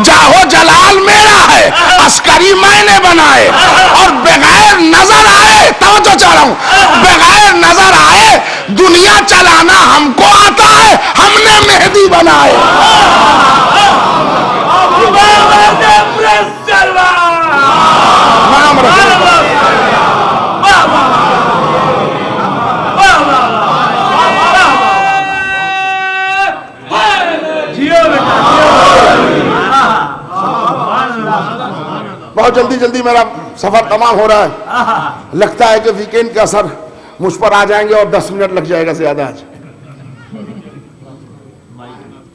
جاہو جلال میرا ہے عسکری میں نے بنائے، اور بغیر نظر آئے، توجہ چاہ رہا ہوں، بغیر نظر آئے دنیا چلانا ہم کو آتا ہے، ہم نے مہدی بنائے۔ جلدی میرا سفر تمام ہو رہا ہے. لگتا ہے کہ ویکینڈ کا اثر مجھ پر آ جائیں گے اور 10 منٹ لگ جائے گا زیادہ. آج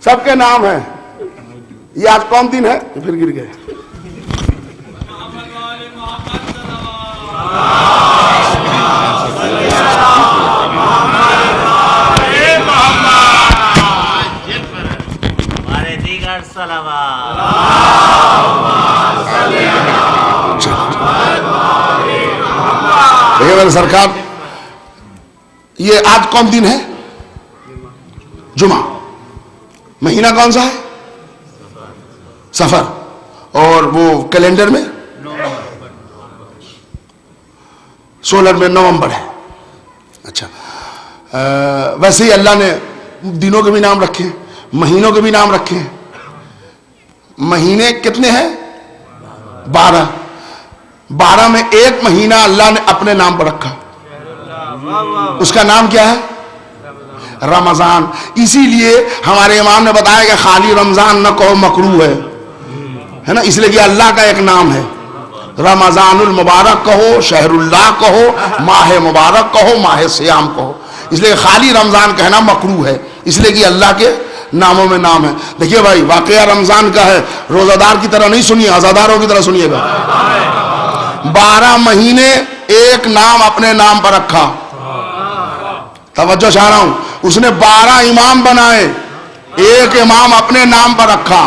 سب کے نام ہیں. یہ آج کون دن ہے؟ پھر گر گئے. دیکھیں میرے سرکار، یہ آج کون دن ہے؟ جمعہ. مہینہ کون سا ہے؟ سفر. اور وہ کیلنڈر میں سولر میں نومبر ہے. اچھا، ویسے ہی اللہ نے دنوں کے بھی نام رکھے ہیں، مہینوں کے بھی نام رکھے ہیں. مہینے کتنے ہیں؟ 12. 12 میں ایک مہینہ اللہ نے اپنے نام پر رکھا. اس کا نام کیا ہے؟ رمضان. اسی لیے ہمارے امام نے بتایا کہ خالی رمضان نہ کہو مکروہ ہے نا، اس لیے کہ اللہ کا ایک نام ہے. رمضان المبارک کہو، شہر اللہ کہو، ماہ مبارک کہو، ماہ سیام کہو. اس لیے خالی رمضان کہنا مکروہ ہے، اس لیے کہ اللہ کے ناموں میں نام ہے. دیکھیے بھائی، واقعہ رمضان کا ہے، روزہ دار کی طرح نہیں سنیے، عزاداروں کی طرح سنیے گا. 12 مہینے ایک نام اپنے نام پر رکھا. توجہ چاہ رہا ہوں، اس نے 12 امام بنائے، ایک امام اپنے نام پر رکھا.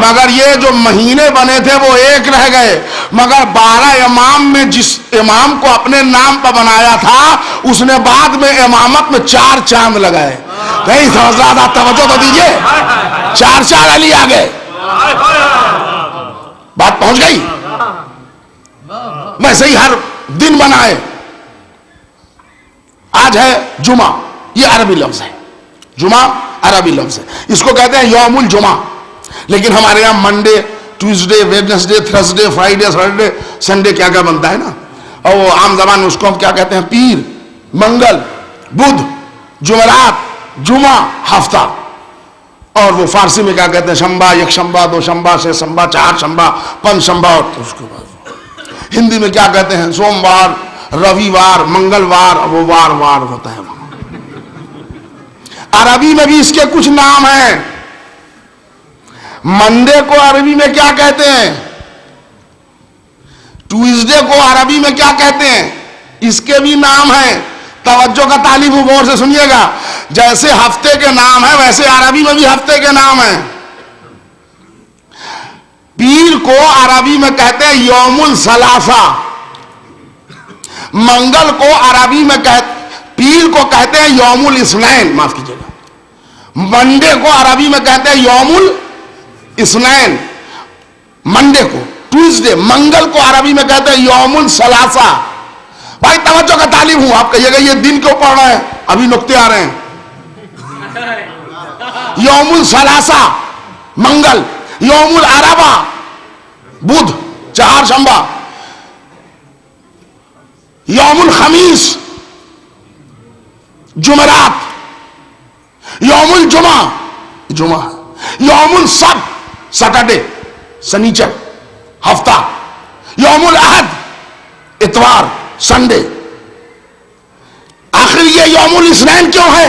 مگر یہ جو مہینے بنے تھے وہ ایک رہ گئے. مگر 12 امام میں جس امام کو اپنے نام پر بنایا تھا، اس نے بعد میں امامت میں 4 چاند لگائے. نہیں زیادہ توجہ تو دیجیے، 4 علی آ گئے. بات پہنچ گئی. ویسے ہی ہر دن بنائے. آج ہے جمعہ، یہ عربی لفظ ہے. جمعہ عربی لفظ ہے، اس کو کہتے ہیں یوم الجمعہ. لیکن ہمارے یہاں Monday, Tuesday, Wednesday, Thursday, Friday, Saturday, Sunday کیا کیا بنتا ہے نا. اور وہ عام زبان میں اس کو ہم کیا کہتے ہیں؟ پیر، منگل، بدھ، جمعرات، جمعہ، ہفتہ. اور وہ فارسی میں کیا کہتے ہیں؟ شنبہ، یک شنبہ، دو شنبہ، سے شنبہ، 4 شنبہ، 5 شنبہ. اور اس کے بعد ہندی میں کیا کہتے ہیں؟ سوموار، رویوار، منگلوار. وہ وار وار ہوتا ہے. عربی میں بھی اس کے کچھ نام ہیں. منڈے کو عربی میں کیا کہتے ہیں؟ ٹیوزڈے کو عربی میں کیا کہتے ہیں؟ اس کے بھی نام ہیں. توجہ کا طالب غور سے سنیے گا. جیسے ہفتے کے نام ہیں ویسے عربی میں بھی ہفتے کے نام ہیں. پیر کو عربی میں کہتے ہیں یوم الثلاثہ. منگل کو عربی میں پیر کو کہتے ہیں یوم الاثنین، معاف کیجیے گا. منڈے کو عربی میں کہتے ہیں یوم الاثنین، منڈے کو. ٹیوزڈے، منگل کو عربی میں کہتے ہیں یوم الثلاثہ. بھائی توجہ کا طالب ہوں، آپ کہیے گا یہ دن کیوں پڑھ رہے ہیں؟ ابھی نقطے آ رہے ہیں. یوم الثلاثہ منگل، یوم العربہ بدھ، 4 شنبہ، یوم الخمیس جمعرات، یوم الجمعہ جمعہ، یوم السبت سیٹرڈے، سنیچر، ہفتہ، یوم الاحد اتوار، سنڈے. آخر یہ یوم الاثنین کیوں ہے؟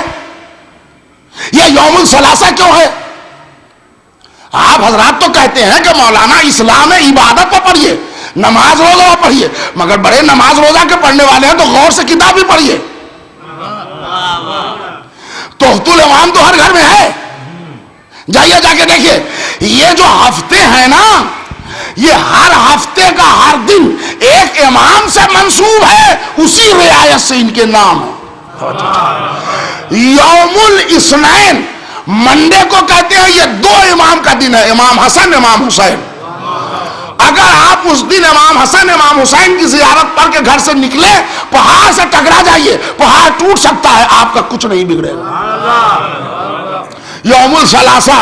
یہ یوم الثلاثہ کیوں ہے؟ آپ حضرات تو کہتے ہیں کہ مولانا اسلام ہے، عبادت پر پڑھیے، نماز روزہ پر پڑھیے. مگر بڑے نماز روزہ کے پڑھنے والے ہیں تو غور سے کتاب بھی پڑھیے. تحفۃ الامام تو ہر گھر میں ہے، جائیے جا کے دیکھیے. یہ جو ہفتے ہیں نا، یہ ہر ہفتے کا ہر دن ایک امام سے منسوب ہے، اسی رعایت سے ان کے نام ہیں. یوم الاثنین منڈے کو کہتے ہیں یہ 2 امام کا دن ہے، امام حسن، امام حسین. اگر آپ اس دن امام حسن، امام حسین کی زیارت پڑھ کے گھر سے نکلے، پہاڑ سے ٹکرا جائیے، پہاڑ ٹوٹ سکتا ہے، آپ کا کچھ نہیں بگڑے گا. یوم الثلاثہ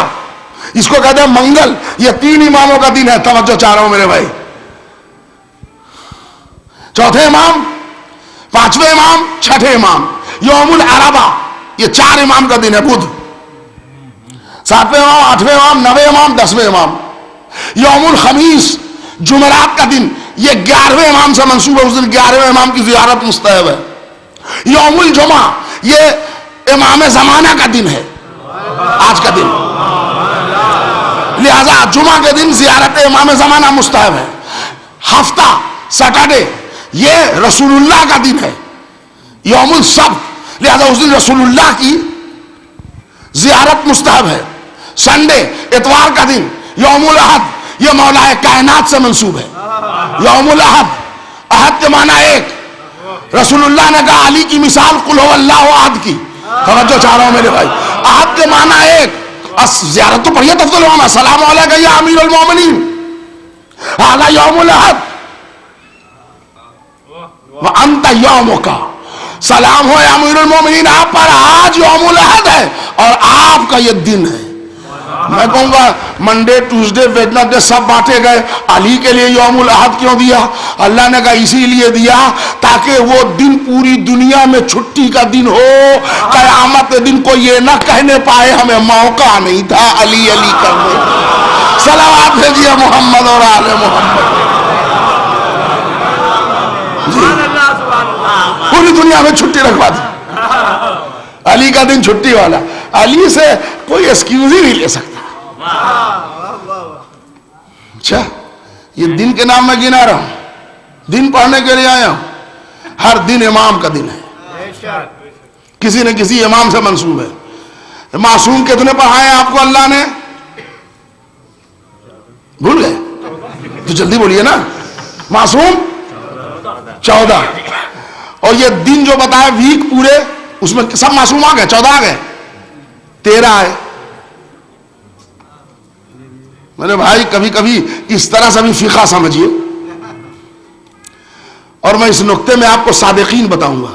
اس کو کہتے ہیں منگل. یہ 3 اماموں کا دن ہے. توجہ چاہ رہا ہوں میرے بھائی. چوتھے امام، 5ویں امام، 6ٹھے امام. یوم العربہ یہ 4 امام کا دن ہے، بدھ. 7ویں امام، 8ویں امام، 9ویں امام، 10ویں امام. یوم الخمیس جمعرات کا دن، یہ 11ویں امام سے منسوب ہے، اس دن 11ویں امام کی زیارت مستحب ہے۔ یوم الجمعہ یہ امام زمانہ کا دن ہے، آج کا دن، لہذا جمعہ کے دن زیارت امام زمانہ مستحب ہے۔ ہفتہ سیٹرڈے یہ رسول اللہ کا دن ہے، یوم السبت، لہذا اس دن رسول اللہ کی زیارت مستحب ہے۔ سنڈے اتوار کا دن یوم الاحد یہ مولا کائنات سے منسوب ہے۔ یوم الاحد، احد کے معنی ایک، رسول اللہ نے کہا علی کی مثال قل هو اللہ احد کی، توجہ چاہ رہا ہوں میرے بھائی، احد کے معنی ایک، زیارت تو پڑھیے تفضل ہونا، سلام علیکہ یا امیر المومنین، هذا یوم الاحد وانت یومک، سلام ہو یا امیر المومنین، آپ پر آج یوم الاحد ہے اور آپ کا یہ دن ہے۔ میں کہوں گا منڈے ٹیوزڈے ویڈنسڈے سب بانٹے گئے، علی کے لیے یوم الاحد کیوں دیا؟ اللہ نے کہا اسی لیے دیا تاکہ وہ دن پوری دنیا میں چھٹی کا دن ہو، قیامت کے دن کو یہ نہ کہنے پائے ہمیں موقع نہیں تھا علی علی کرنے۔ صلوات بھیجیے محمد اور آل محمد۔ پوری دنیا میں چھٹی رکھوا دی، علی کا دن چھٹی والا، علی سے کوئی ایکسکیوز ہی نہیں لے سکتا۔ اچھا یہ دن کے نام میں گنا رہا ہوں، دن پڑھنے کے لیے آیا ہوں، ہر دن امام کا دن ہے، کسی نہ کسی امام سے منسوب ہے۔ معصوم کتنے پڑھائے آپ کو اللہ نے؟ بھول گئے تو جلدی بولیے نا، معصوم 14، اور یہ دن جو بتایا ویک پورے اس میں سب معصوم آ گئے، 14 آ گئے، 13 آئے۔ میرے بھائی کبھی کبھی اس طرح سے بھی فقہ سمجھیے، اور میں اس نقطے میں آپ کو صادقین بتاؤں گا۔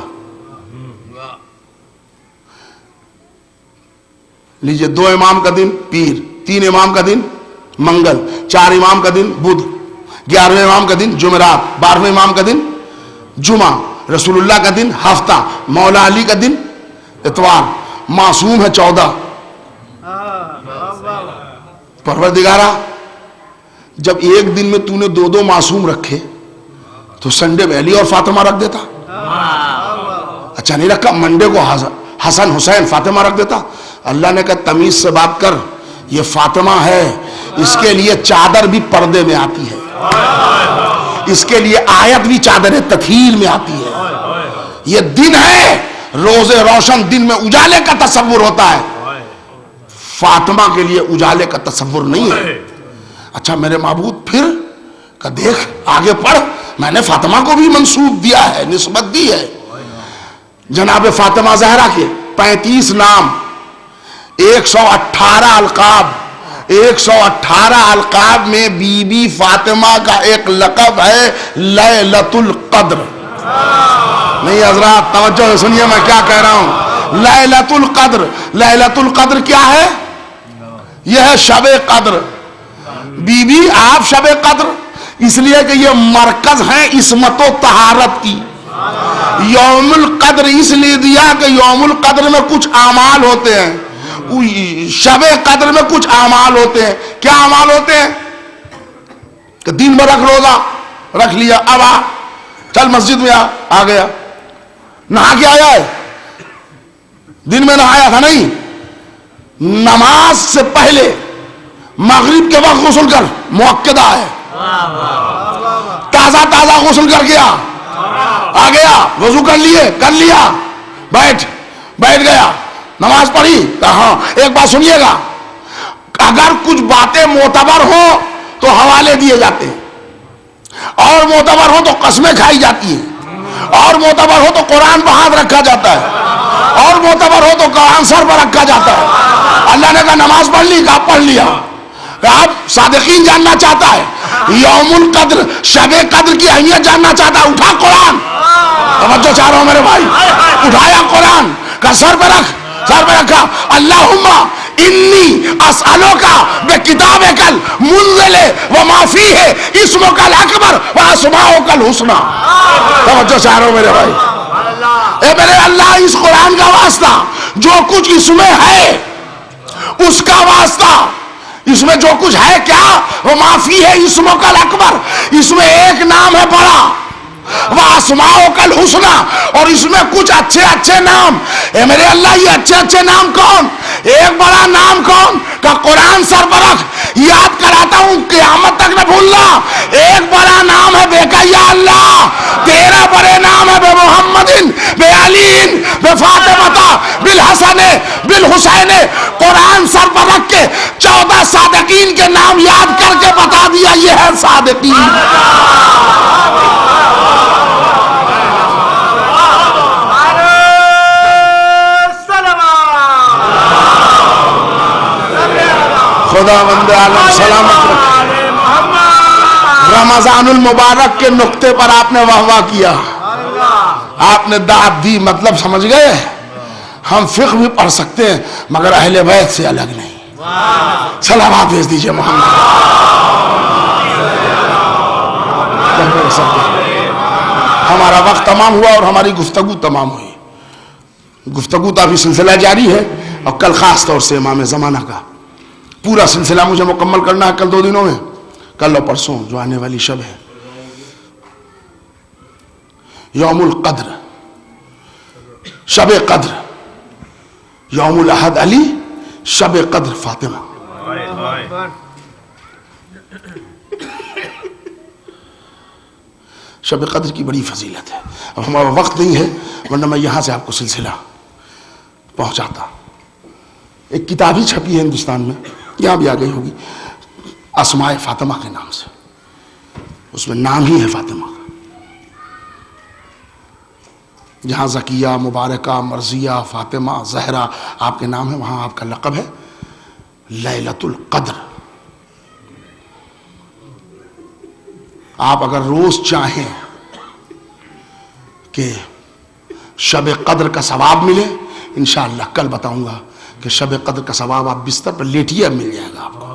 لیجئے 2 امام کا دن پیر، 3 امام کا دن منگل، 4 امام کا دن بدھ، 11ویں امام کا دن جمعرات، 12ویں امام کا دن جمعہ، رسول اللہ کا دن ہفتہ، مولا علی کا دن اتوار، معصوم ہے 14۔ پروردگارہ جب ایک دن میں تو نے 2 معصوم رکھے تو سنڈے میں علی اور فاطمہ رکھ دیتا، اچھا نہیں رکھا، منڈے کو حسن حسین فاطمہ رکھ دیتا۔ اللہ نے کہا تمیز سے بات کر، یہ فاطمہ ہے، اس کے لیے چادر بھی پردے میں آتی ہے، اس کے لیے آیت بھی چادر تطہیر میں آتی ہے، یہ دن ہے روز روشن، دن میں اجالے کا تصور ہوتا ہے، فاطمہ کے لیے اجالے کا تصور نہیں ہے۔ اچھا میرے معبود پھر کہ دیکھ آگے پڑھ، میں نے فاطمہ کو بھی منسوب دیا ہے، نسبت دی ہے۔ جناب فاطمہ زہرا کے 35 نام، 118 القاب، 118 القاب میں بی بی فاطمہ کا ایک لقب ہے لیلۃ القدر۔ نہیں حضرات توجہ سنیے میں کیا کہہ رہا ہوں، لیلۃ القدر، لیلۃ القدر کیا ہے؟ یہ ہے شب قدر، بی بی آپ شب قدر، اس لیے کہ یہ مرکز ہے عصمت و طہارت کی۔ یوم القدر اس لیے دیا کہ یوم القدر میں کچھ اعمال ہوتے ہیں، شب قدر میں کچھ اعمال ہوتے ہیں۔ کیا اعمال ہوتے ہیں؟ کہ دن بھر رکھ روزہ رکھ لیا، اب آ چل مسجد میں آ گیا، نہا کے آیا ہے، دن میں نہایا تھا نہیں، نماز سے پہلے مغرب کے وقت غسل کر، مؤکدہ ہے، تازہ تازہ غسل کر گیا، آ گیا، وضو کر لیا، بیٹھ گیا، نماز پڑھی۔ ہاں ایک بات سنیے گا، اگر کچھ باتیں معتبر ہوں تو حوالے دیے جاتے ہیں، اور معتبر ہو تو قسمیں کھائی جاتی ہیں، اور معتبر ہو تو قرآن پہ ہاتھ رکھا جاتا ہے، اور معتبر ہو تو قرآن سر پر رکھا جاتا ہے۔ اللہ نے کہا نماز پڑھ لی، کہا پڑھ لیا۔ آپ صادقین جاننا چاہتا ہے یوم القدر شب قدر کی اہمیت جاننا چاہتا ہے، اٹھا قرآن، توجہ چاہ رہا ہوں میرے بھائی، اٹھایا قرآن کا سر پہ رکھا، اللہم انی اسألوک بکتابک المنزل وما فیہ اسمک الاکبر واسماؤک الحسنی۔ توجہ چاہ رہا ہوں میرے بھائی، اے میرے اللہ اس قرآن کا واسطہ، جو کچھ اس میں ہے اس کا واسطہ، اس میں جو کچھ ہے کیا وہ معافی ہے اسموں کا اکبر، اس میں ایک نام ہے بڑا وہ اسماؤ کل حسنہ، اور اس میں کچھ اچھے اچھے نام. اے میرے اللہ یہ اچھے اچھے نام کون؟ ایک بڑا نام کون کہ قرآن سربرخ یاد کراتا ہوں قیامت تک نہ بھولنا. ایک بڑا نام ہے بے کا یا اللہ، 13 بڑے نام ہے بے محمد بے علی بے فاطمہ بالحسن بالحسین. قرآن سربرخ کے 14 صادقین کے نام یاد کر کے بتا دیا یہ ہے صادقین. خدا بند عالم سلامت رکھے. رمضان المبارک کے نقطے پر آپ نے واہ واہ کیا، آپ نے داد دی، مطلب سمجھ گئے. ہم فقہ بھی پڑھ سکتے ہیں مگر اہل بیت سے الگ نہیں. سلامات بھیج دیجئے محمد. ہمارا وقت تمام ہوا اور ہماری گفتگو تمام ہوئی. گفتگو تو ابھی سلسلہ جاری ہے، اور کل خاص طور سے امام زمانہ کا پورا سلسلہ مجھے مکمل کرنا ہے کل 2 دنوں میں، کل اور پرسوں جو آنے والی شب ہے. یوم القدر، شب قدر، یوم الاحد علی، شب قدر فاطمہ. شب قدر کی بڑی فضیلت ہے. اب ہمارا وقت نہیں ہے ورنہ میں یہاں سے آپ کو سلسلہ پہنچاتا. ایک کتاب ہی چھپی ہے ہندوستان میں، یہاں بھی آ گئی ہوگی، اسماء فاطمہ کے نام سے. اس میں نام ہی ہے فاطمہ کا. جہاں زکیہ، مبارکہ، مرضیہ، فاطمہ، زہرا آپ کے نام ہیں، وہاں آپ کا لقب ہے لیلۃ القدر. آپ اگر روز چاہیں کہ شب قدر کا ثواب ملے، انشاءاللہ کل بتاؤں گا کہ شب قدر کا ثواب آپ بستر پر لیٹیے مل جائے گا آپ کو.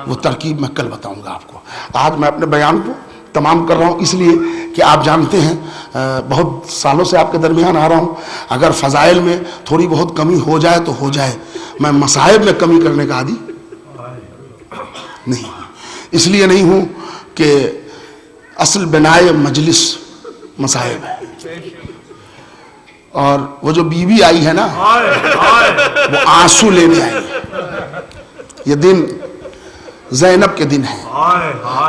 وہ ترکیب میں کل بتاؤں گا آپ کو. آج میں اپنے بیان کو تمام کر رہا ہوں اس لیے کہ آپ جانتے ہیں بہت سالوں سے آپ کے درمیان آ رہا ہوں. اگر فضائل میں تھوڑی بہت کمی ہو جائے تو ہو جائے، میں مصائب میں کمی کرنے کا عادی نہیں ہوں. اس لیے نہیں ہوں کہ اصل بنائے مجلس مصائب ہے. اور وہ جو بیوی آئی ہے نا وہ آنسو لینے آئی ہے. یہ دن زینب کے دن ہے،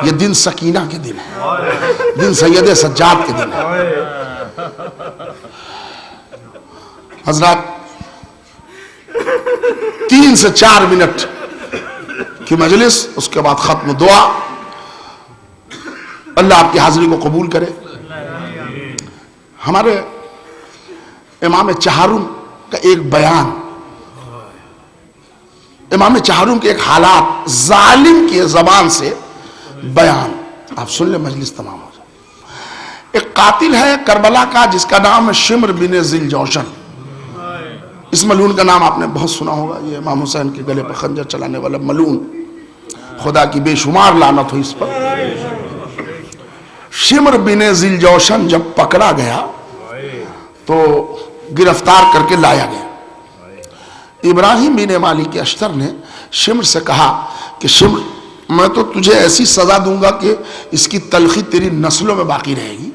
یہ دن سکینہ کے دن ہے، دن سید سجاد کے دن ہے. حضرات 3 سے 4 منٹ کی مجلس، اس کے بعد ختم دعا. اللہ آپ کی حاضری کو قبول کرے. ہمارے امام چہارم کا ایک بیان، امام چہارم کے ایک حالات ظالم کی زبان سے بیان آپ سن لیں، مجلس تمام ہو جائے. ایک قاتل ہے کربلا کا جس کا نام ہے شمر بن ذی الجوشن. اس ملعون کا نام آپ نے بہت سنا ہوگا. یہ امام حسین کے گلے پر خنجر چلانے والا ملعون، خدا کی بے شمار لعنت ہو اس پر. شمر بن ذی الجوشن جب پکڑا گیا تو گرفتار کر کے لایا گیا. ابراہیم بن مالک اشتر نے شمر سے کہا کہ شمر، میں تو تجھے ایسی سزا دوں گا کہ اس کی تلخی تیری نسلوں میں باقی رہے گی،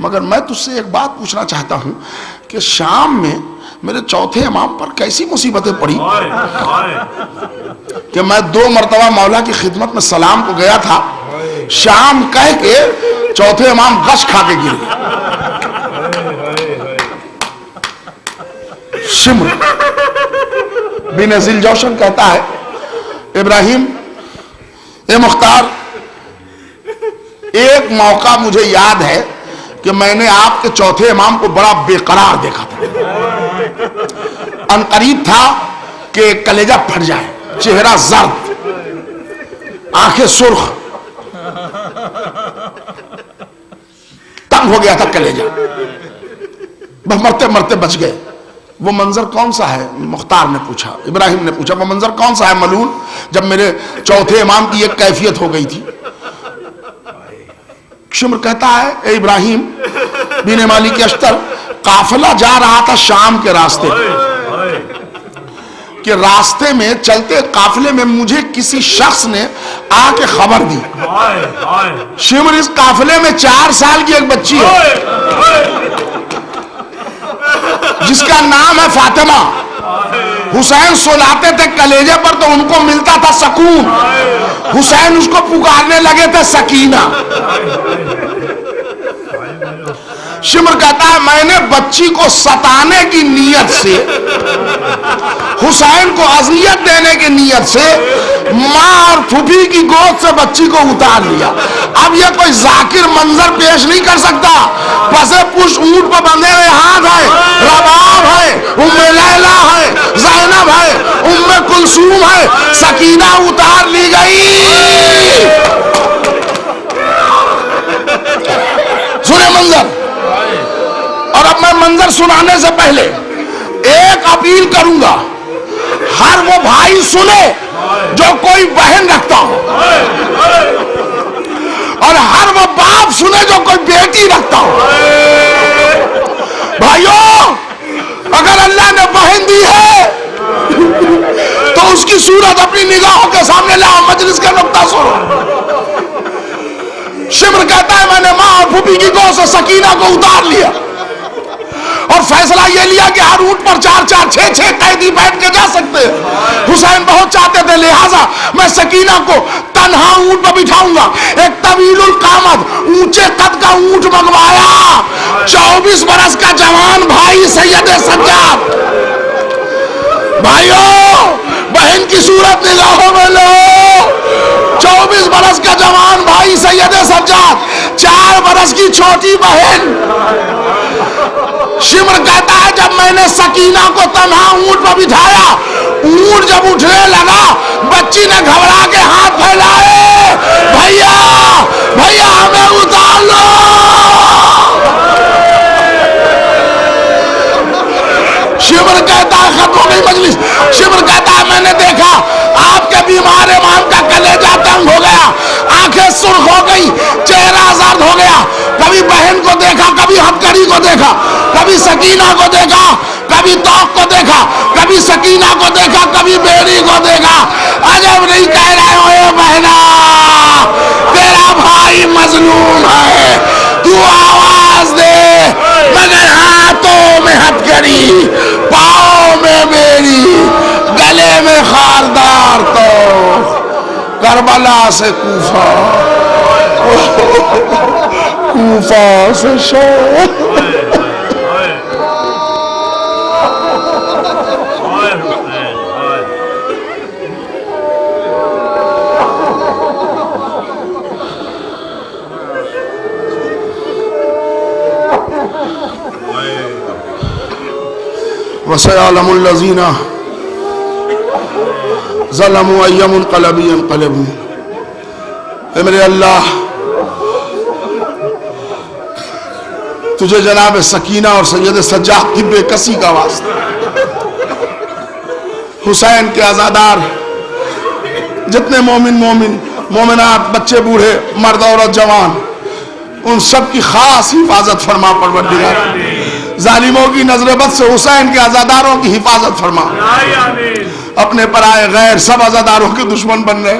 مگر میں تجھ سے ایک بات پوچھنا چاہتا ہوں کہ شام میں میرے چوتھے امام پر کیسی مصیبتیں پڑی کہ میں 2 مرتبہ مولا کی خدمت میں سلام کو گیا تھا، شام کہہ کے چوتھے امام غش کھا کے گر گئے. شمر بن ذی الجوشن کہتا ہے ابراہیم، اے مختار، ایک موقع مجھے یاد ہے کہ میں نے آپ کے چوتھے امام کو بڑا بے قرار دیکھا تھا. عنقریب تھا کہ کلیجہ پھٹ جائے، چہرہ زرد، آنکھیں سرخ، تنگ ہو گیا تھا کلیجہ، بس مرتے مرتے بچ گئے. وہ منظر کون سا ہے؟ مختار نے پوچھا، ابراہیم نے پوچھا وہ منظر کون سا ہے ملعون جب میرے چوتھے امام کی ایک کیفیت ہو گئی تھی؟ شمر کہتا ہے اے ابراہیم بن مالک اشتر، قافلہ جا رہا تھا شام کے راستے کہ راستے میں چلتے قافلے میں مجھے کسی شخص نے آ کے خبر دی. شمر اس قافلے میں 4 سال کی ایک بچی ہے جس کا نام ہے فاطمہ. حسین سلاتے تھے کلیجے پر تو ان کو ملتا تھا سکون. حسین اس کو پکارنے لگے تھے سکینہ. شمر کہتا ہے میں نے بچی کو ستانے کی نیت سے, حسین کو اذیت دینے کی نیت سے ماں اور پھوپھی کی گود سے بچی کو اتار لیا. اب یہ کوئی ذاکر منظر پیش نہیں کر سکتا. پسے پوش اونٹ پر بندھے ہوئے ہاتھ ہے, رباب ہے, ام لیلا ہے, زینب ہے, ام کلثوم ہے, سکینہ اتار لی گئی. سنے منظر. اور اب میں منظر سنانے سے پہلے ایک اپیل کروں گا, ہر وہ بھائی سنے جو کوئی بہن رکھتا ہو, اور ہر وہ باپ سنے جو کوئی بیٹی رکھتا ہو. بھائیوں, اگر اللہ نے بہن دی ہے تو اس کی صورت اپنی نگاہوں کے سامنے لاؤ. مجلس کا نقطہ سنو. شمر کہتا ہے میں نے ماں اور پھوپھی کی گود سے سکینہ کو اتار لیا اور فیصلہ یہ لیا کہ ہر اونٹ پر 4 6 قیدی بیٹھ کے جا سکتے ہیں. حسین بہت چاہتے تھے, لہٰذا میں سکینہ کو تنہا اونٹ پر بٹھاؤں گا. ایک طویل القامت اونچے قد کا اونٹ منگوایا. 24 برس کا جوان بھائی سید سجاد. بھائیوں, بہن کی صورت نگاہوں میں لو. 24 برس کا جوان بھائی سید سجاد, 4 برس کی چھوٹی بہن. شمر کہتا ہے جب میں نے سکینہ کو تنہا اونٹ پر بٹھایا, اونٹ جب اٹھنے لگا بچی نے گھبرا کے ہاتھ پھیلائے, بھیا بھیا ہمیں اتار لو. شمر کہتا ہے ختم ہو گئی مجلس. شمر کہتا ہے میں نے دیکھا آپ کے بیمار امام کا کلیجہ تنگ ہو گیا, آنکھیں سرخ ہو گئی, چہرہ زرد ہو گیا. کبھی بہن کو دیکھا, کبھی ہتھکڑی کو دیکھا, کبھی سکینہ کو دیکھا, کبھی توق کو دیکھا, کبھی سکینہ کو دیکھا, کبھی بیڑی کو دیکھا. عجب نہیں کہہ رہے ہو اے بہنا, تیرا بھائی مظلوم ہے, تو آواز دے. مگر ہاتھوں میں ہتھکڑی, پاؤں میں بیڑی, گلے میں خاردار تو کربلا سے کوفہ, کوفہ سے شام. وَسَيَعْلَمُ الَّذِينَ ظَلَمُوا أَيَّ مُنقَلَبٍ يَنقَلِبُونَ. اے میرے اللہ, تجھے جناب سکینہ اور سید سجاد کی بے کسی کا واسطہ, حسین کے عزادار جتنے مومنات, بچے بوڑھے, مرد عورت جوان, ان سب کی خاص حفاظت فرما پروردگار. ظالموں کی نظر بد سے حسین کے عزاداروں کی حفاظت فرما. اپنے پرائے غیر سب عزاداروں کے دشمن بن رہے.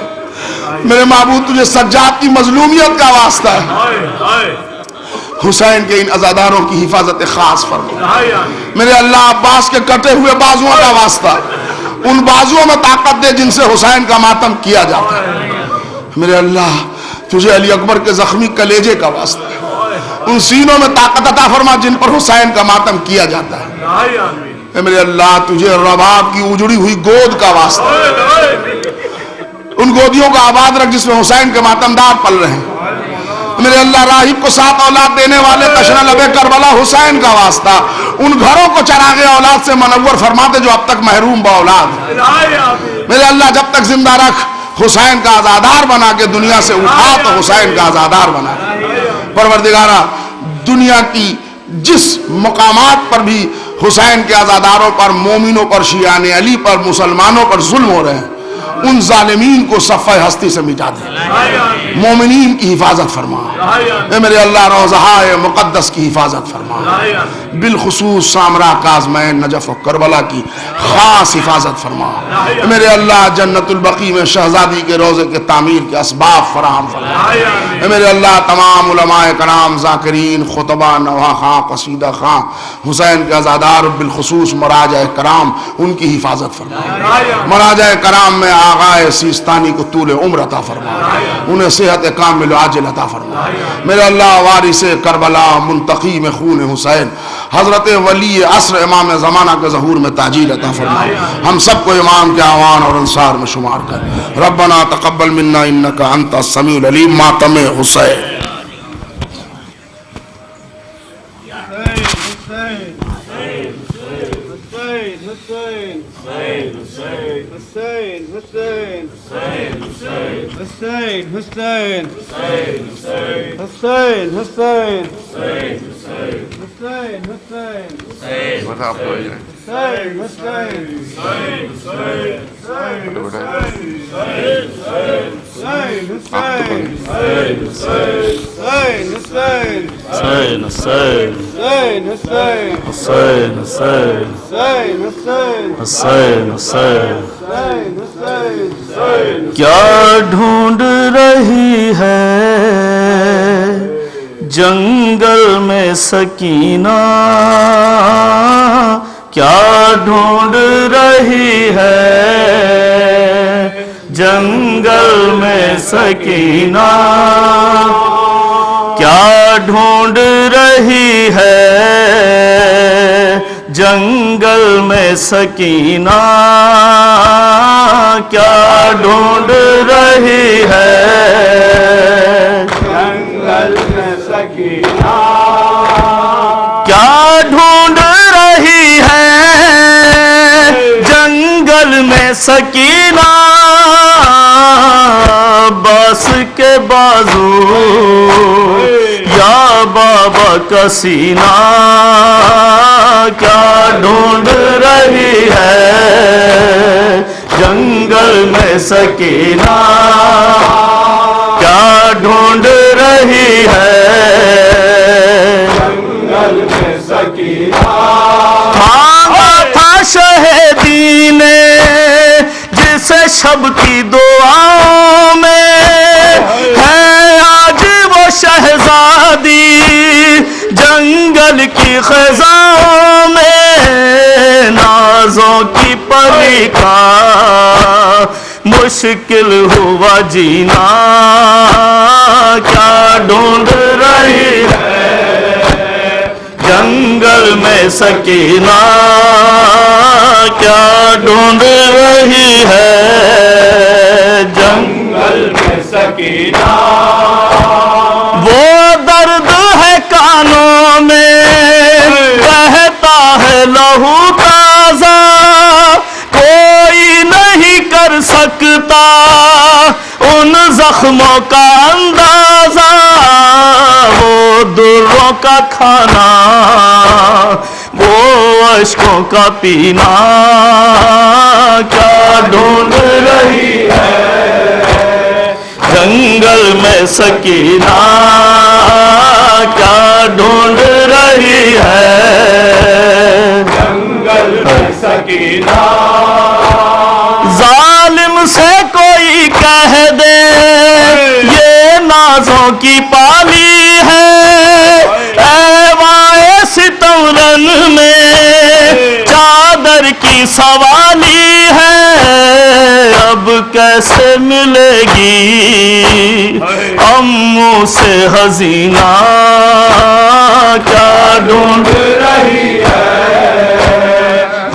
میرے معبود تجھے سجاد کی مظلومیت کا واسطہ ہے, حسین کے ان عزاداروں کی حفاظت خاص فرما. میرے اللہ, عباس کے کٹے ہوئے بازوؤں کا واسطہ, ان بازوؤں میں طاقت دے جن سے حسین کا ماتم کیا جاتا ہے. میرے اللہ, تجھے علی اکبر کے زخمی کلیجے کا واسطہ ہے, ان سینوں میں طاقت عطا فرما جن پر حسین کا ماتم کیا جاتا ہے. اے میرے اللہ, تجھے رباب کی اجڑی ہوئی گود کا واسطہ ہے, ان گودیوں کا آباد رکھ جس میں حسین کے ماتمدار پل رہے ہیں. میرے اللہ, راہب کو 7 اولاد دینے والے تشنہ لبے کربلا حسین کا واسطہ, ان گھروں کو چراغ اولاد سے منور فرماتے جو اب تک محروم با اولاد ہیں. میرے اللہ, جب تک زندہ رکھ, حسین کا عزادار بنا کے دنیا سے اٹھا تو حسین کا عزادار بنا. پروردگارہ, دنیا کی جس مقامات پر بھی حسین کے عزاداروں پر, مومنوں پر, شیعان علی پر, مسلمانوں پر ظلم ہو رہے ہیں, ان ظالمین کو صفحہ ہستی سے مٹا دے. مومنین کی حفاظت فرما. اے میرے اللہ, روضہ مقدس کی حفاظت فرما. بالخصوص سامرا کاظمین نجف و کربلا کی خاص حفاظت فرما۔ میرے اللہ جنت البقیع میں شہزادی کے روضے کے تعمیر کے اسباب فراہم فرما۔ میرے اللہ تمام علماء کرام، ذاکرین، خطبہ، نواح خاں، قصیدہ خاں، حسین کے عزادار، بالخصوص مراجع کرام، ان کی حفاظت فرما۔ مراجع کرام میں آغائے سیستانی کو طول عمر عطا فرما، انہیں صحت کامل و عاجل عطا فرما۔ میرے اللہ وارث کربلا، منتقی میں خون حسین، حضرت ولی عصر امام زمانہ کے ظہور میں تاجیل عطا فرما۔ ہم سب کو امام کے اعوان اور انصار میں شمار کر۔ ربنا تقبل منا انک انت السمیع العلیم۔ ماتم حسین۔ کیا ڈھونڈ رہی ہے جنگل میں سکینہ، کیا ڈھونڈ رہی ہے جنگل میں سکینہ، کیا ڈھونڈ رہی ہے جنگل میں سکینہ، کیا ڈھونڈ رہی ہے جنگل میں سکینہ، کیا ڈھونڈ رہی ہے جنگل میں سکینہ، عباس کے بازو یا بابا کا سینہ، کیا ڈھونڈ رہی ہے جنگل میں سکینہ، کیا ڈھونڈ رہی ہے جنگل میں سکینہ، مانگا تھا شہیدی نے جسے شب کی دعاؤں میں، ہے آج وہ شہزادی جنگل کی خزاں میں، نازوں کی پری کا مشکل ہوا جینا، کیا ڈھونڈ رہی ہے جنگل میں سکینہ، کیا ڈھونڈ رہی ہے جنگل میں سکینہ، وہ درد ہے کانوں میں بہتا ہے لہو تازہ، کوئی نہیں کر سکتا ان زخموں کا اندازہ، وہ دروں کا کھانا، وہ اشکوں کا پینا، کیا ڈھونڈ رہی ہے جنگل میں سکینہ، کیا ڈھونڈ رہی ہے جنگل میں سکینہ، ظالم سے کوئی کہہ دے یہ نازوں کی پالی ہے، ایوائے ستم رن میں چادر کی سوالی ہے، اب کیسے ملے گی اموں سے حزینہ، کیا ڈھونڈ رہی ہے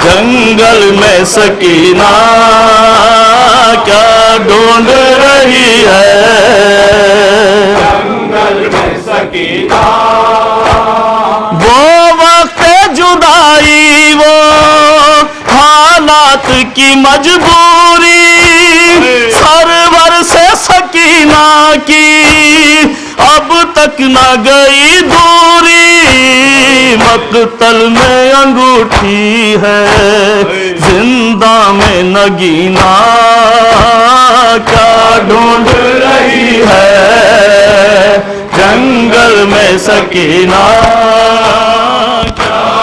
جنگل میں سکینہ، کیا ڈھونڈ رہی ہے جنگل میں سکینہ، وہ وقت جدائی، وہ حالات کی مجبوری، سرور سے سکینہ کی اب تک نہ گئی دوری، مقتل میں انگوٹھی ہے زندہ میں نگینہ، کیا ڈھونڈ رہی ہے جنگل میں سکینہ، کیا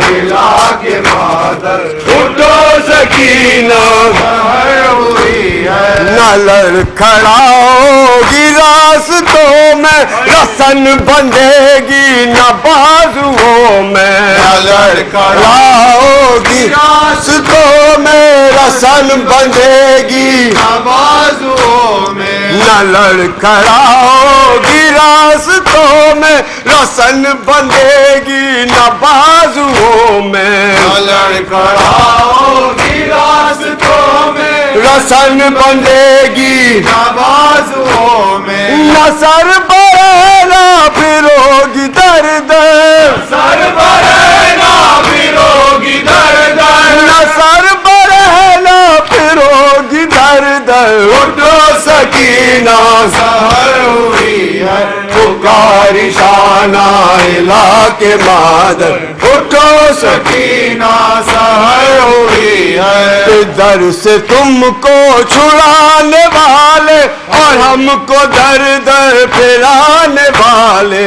ملا کے مادر اٹھو سکینہ سحر ہوئی ہے نہ لڑکھڑاؤ گی راستوں میں رسن بندھے گی نہ بازوؤں میں لڑکھڑاؤ گی راستوں میں رسن بندھے گی بازوؤں میں نہ لڑکھڑاؤ گی راستوں میں رسن بندھے گی نہ بازوؤں میں لڑکڑاؤ کی راستوں میں رسن بندھے گی بازوؤں میں نہ سر بڑے نہ پھرو گی در در سر بڑے نہ پھروگی در در نہ سر بڑے نہ پھرو گی در در اٹھو سکینہ سحر ہوئی ہے پکاری شانہ الہ کے مادر اٹھو سکینہ سحر ہوئی ہے در سے تم کو چھڑانے والے اور ہم کو در در پھرانے والے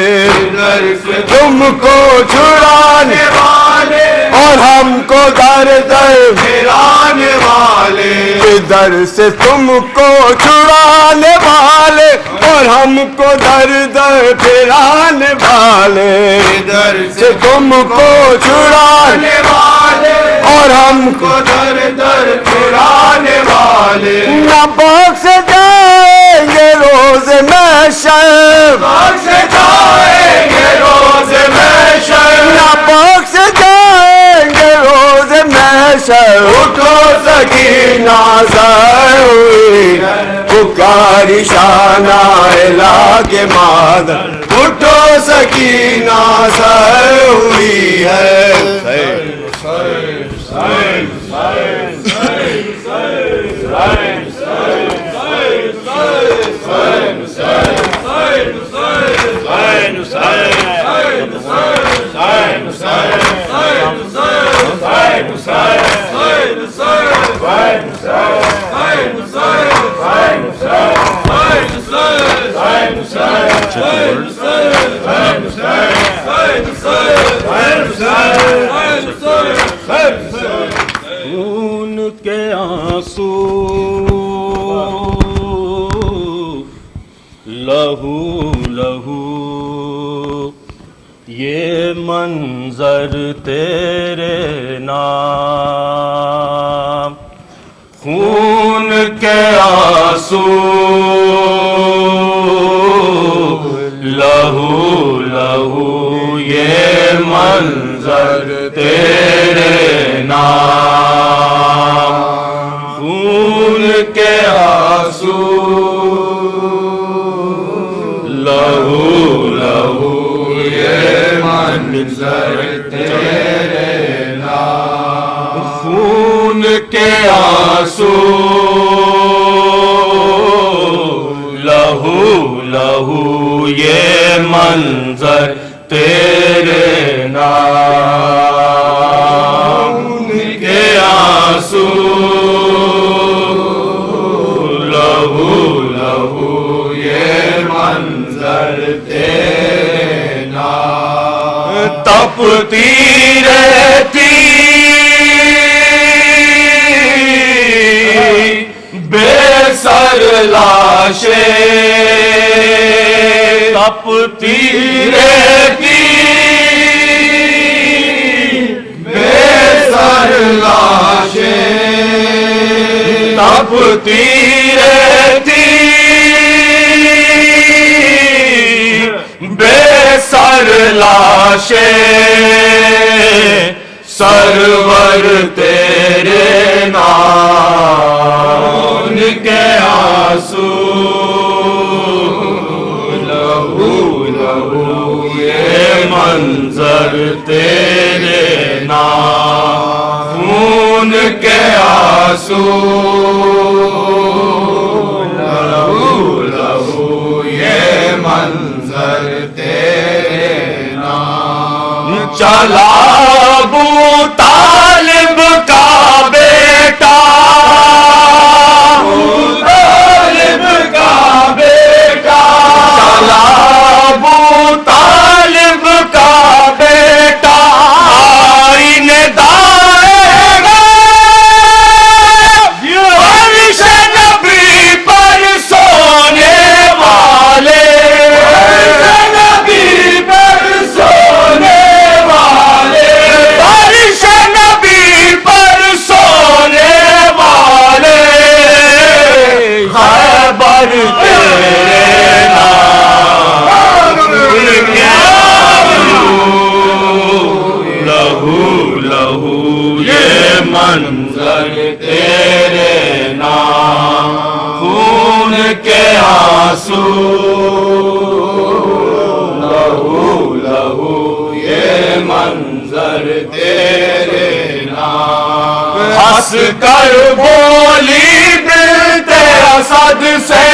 در سے تم کو چھڑانے والے اور ہم کو در در پھرانے والے در سے تم کو چھڑانے والے اور ہم کو در در پھرانے والے در سے تم کو چھڑانے والے اور ہم کو در در پھرانے والے نہ بخش جائیں گے روز محشر بخش جائیں گے روز محشر نہ بخش جائیں گے روز محشر اٹھو سکینہ سحر ہوئی پکاری شانہ الہ کے مادر اٹھو سکینہ سحر ہوئی ہے خون کے آنسو لہو لہو یہ منظر تیرے نام خون کے آنسو لہو لہو یہ منظر تیرے نام خون کے آنسو لہو لہو یہ منظر تیرے نام خون کے آنسو لہو لہو یہ منظر تیرے نام کے آنسو لہو لہو یہ منظر تیرے نام تپتی رہتی بے سر لاشیں تپتی رہتی بے سر لاشیں تپتی رہتی بے سر لاشیں سرور تیرے نام کے آنسو لہو لہو یہ منظر تیرے نام خون کے آنسو لہو لہو یہ منظر تیرے نام چلا ابو طالب کا بیٹا ابو طالب کا بیٹا چلا ابو طالب کا بیٹا منظر تیرے نام. ہنس کر بولی بنت اسد سے،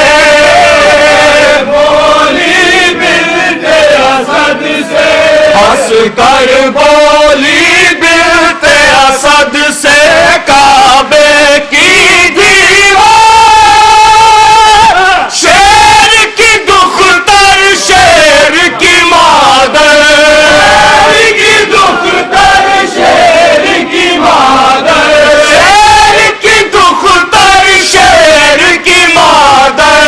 بولی بنت اسد سے، ہنس کر بولی بنت اسد سے، کعبے کی دیوار شیر کی دختر شیر کی مادر، شیر کی دختر شیر کی مادر، شیر کی دختر شیر کی مادر،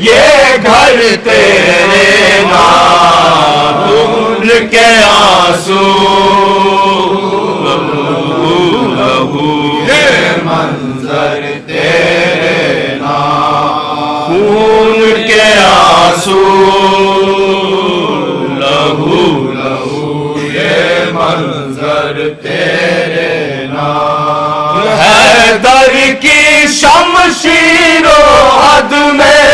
یہ گھر تیرے نام ان کے آنسو یہ منظر تیرے نام. خون کے آنسو لہو لہو یہ منظر تیرے نام. حیدر کی شمشیر و حد میں،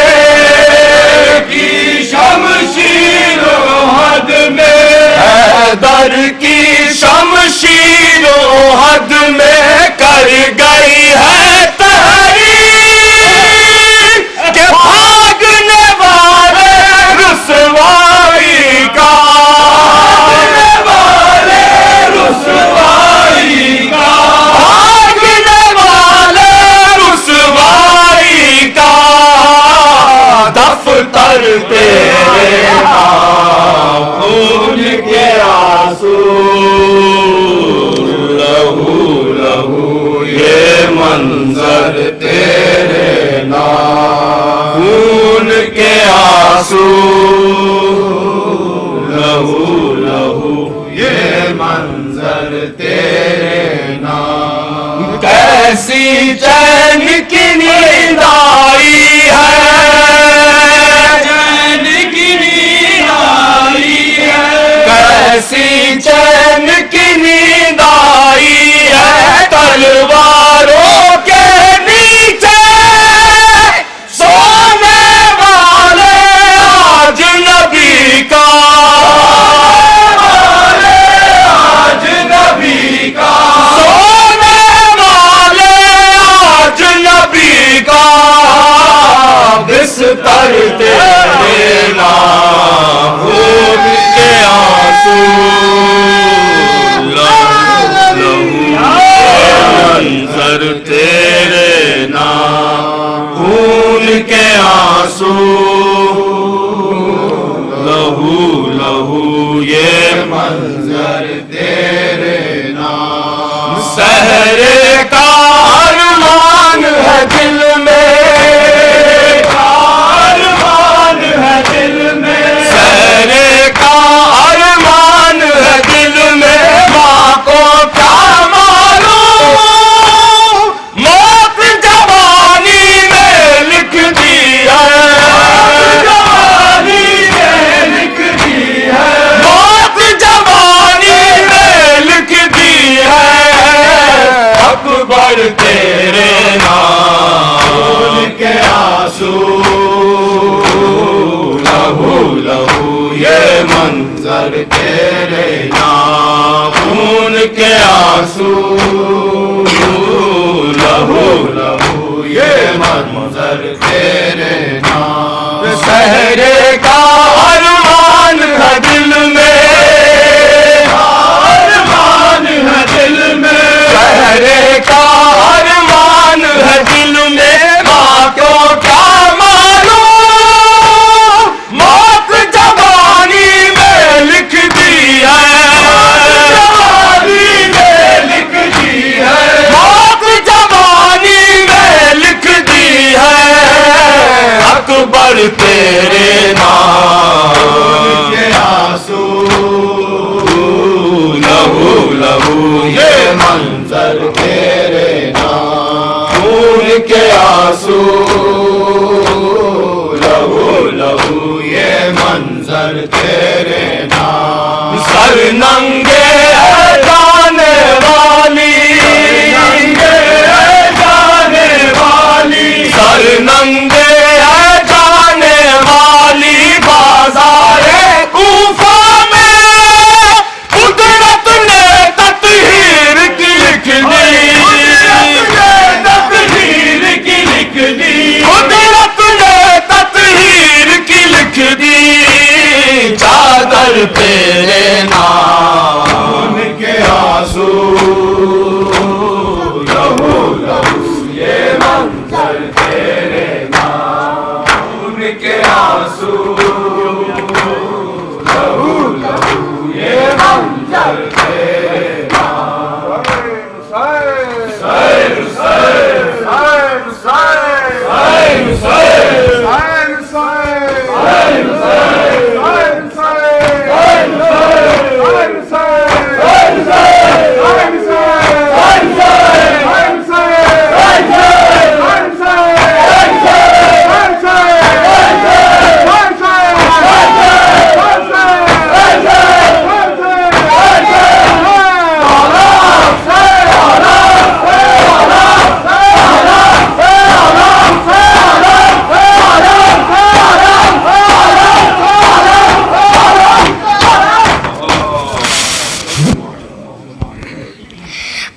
کی شمشیر و حد میں، حیدر کی شمشیر و حد میں کر گئی ہے تحریر کہ بھاگنے والے رسوائی کا، بھاگنے والے رسوائی کا، بھاگنے والے رسوائی کا، دفتر تیرے نام خون کے آنسو لہو لہو یہ منظر تیرے نام. خون کے آنسو لہو لہو یہ منظر تیرے نام. کیسی چین کی نیند آئی ہے، چین کی نیند آئی ہے، کیسی چین کی نیند آئی ہے، تلواروں کے نیچے سونے والے آج نبی کا، آج نبی کا، سونے والے آج نبی کا، بستر تیرے نام خون کے آنسو لہو منظر تیرے نام خون کے آنسو لہو لہو یہ منظر تیرے نام. سحرے کا ارمان ہے دل میں، ارمان ہے دل میں، سحرے کا ارمان ہے دل میں، ماں کو کیا معلوم موت جوانی میں لکھ دی ہے، جوانی میں لکھ دی ہے، موت جوانی میں لکھ دی ہے، اکبر تیرے نام کے آنسو لہو لہو یہ منظر تیرے نام خون کے آنسو لہو لہو یہ منظر تیرے نام. سحرے کا ارمان ہے دل میں، ارمان ہے دل میں، سحرے کا ارمان ہے دل میں، ماں کو کیا معلوم موت جوانی میں لکھ دی ہے، جوانی میں لکھ دی ہے، موت جوانی میں لکھ دی ہے، اکبر تیرے نام کے آنسو لہو لہو یہ منظر تیرے نام. خون کے آنسو لہو لہو یہ منظر تیرے نام. سر ننگے ہے جانے والی، جانے والی، سر ننگے ہے جانے والی، بازار کوفہ میں اترے لکھ دی چادر تیرے نام ان کے آنسو لہو لہو یہ منظر تیرے نام ان کے آنسو لہو لہو یہ منظر تیرے نام حسین حسین حسین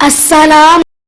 السلام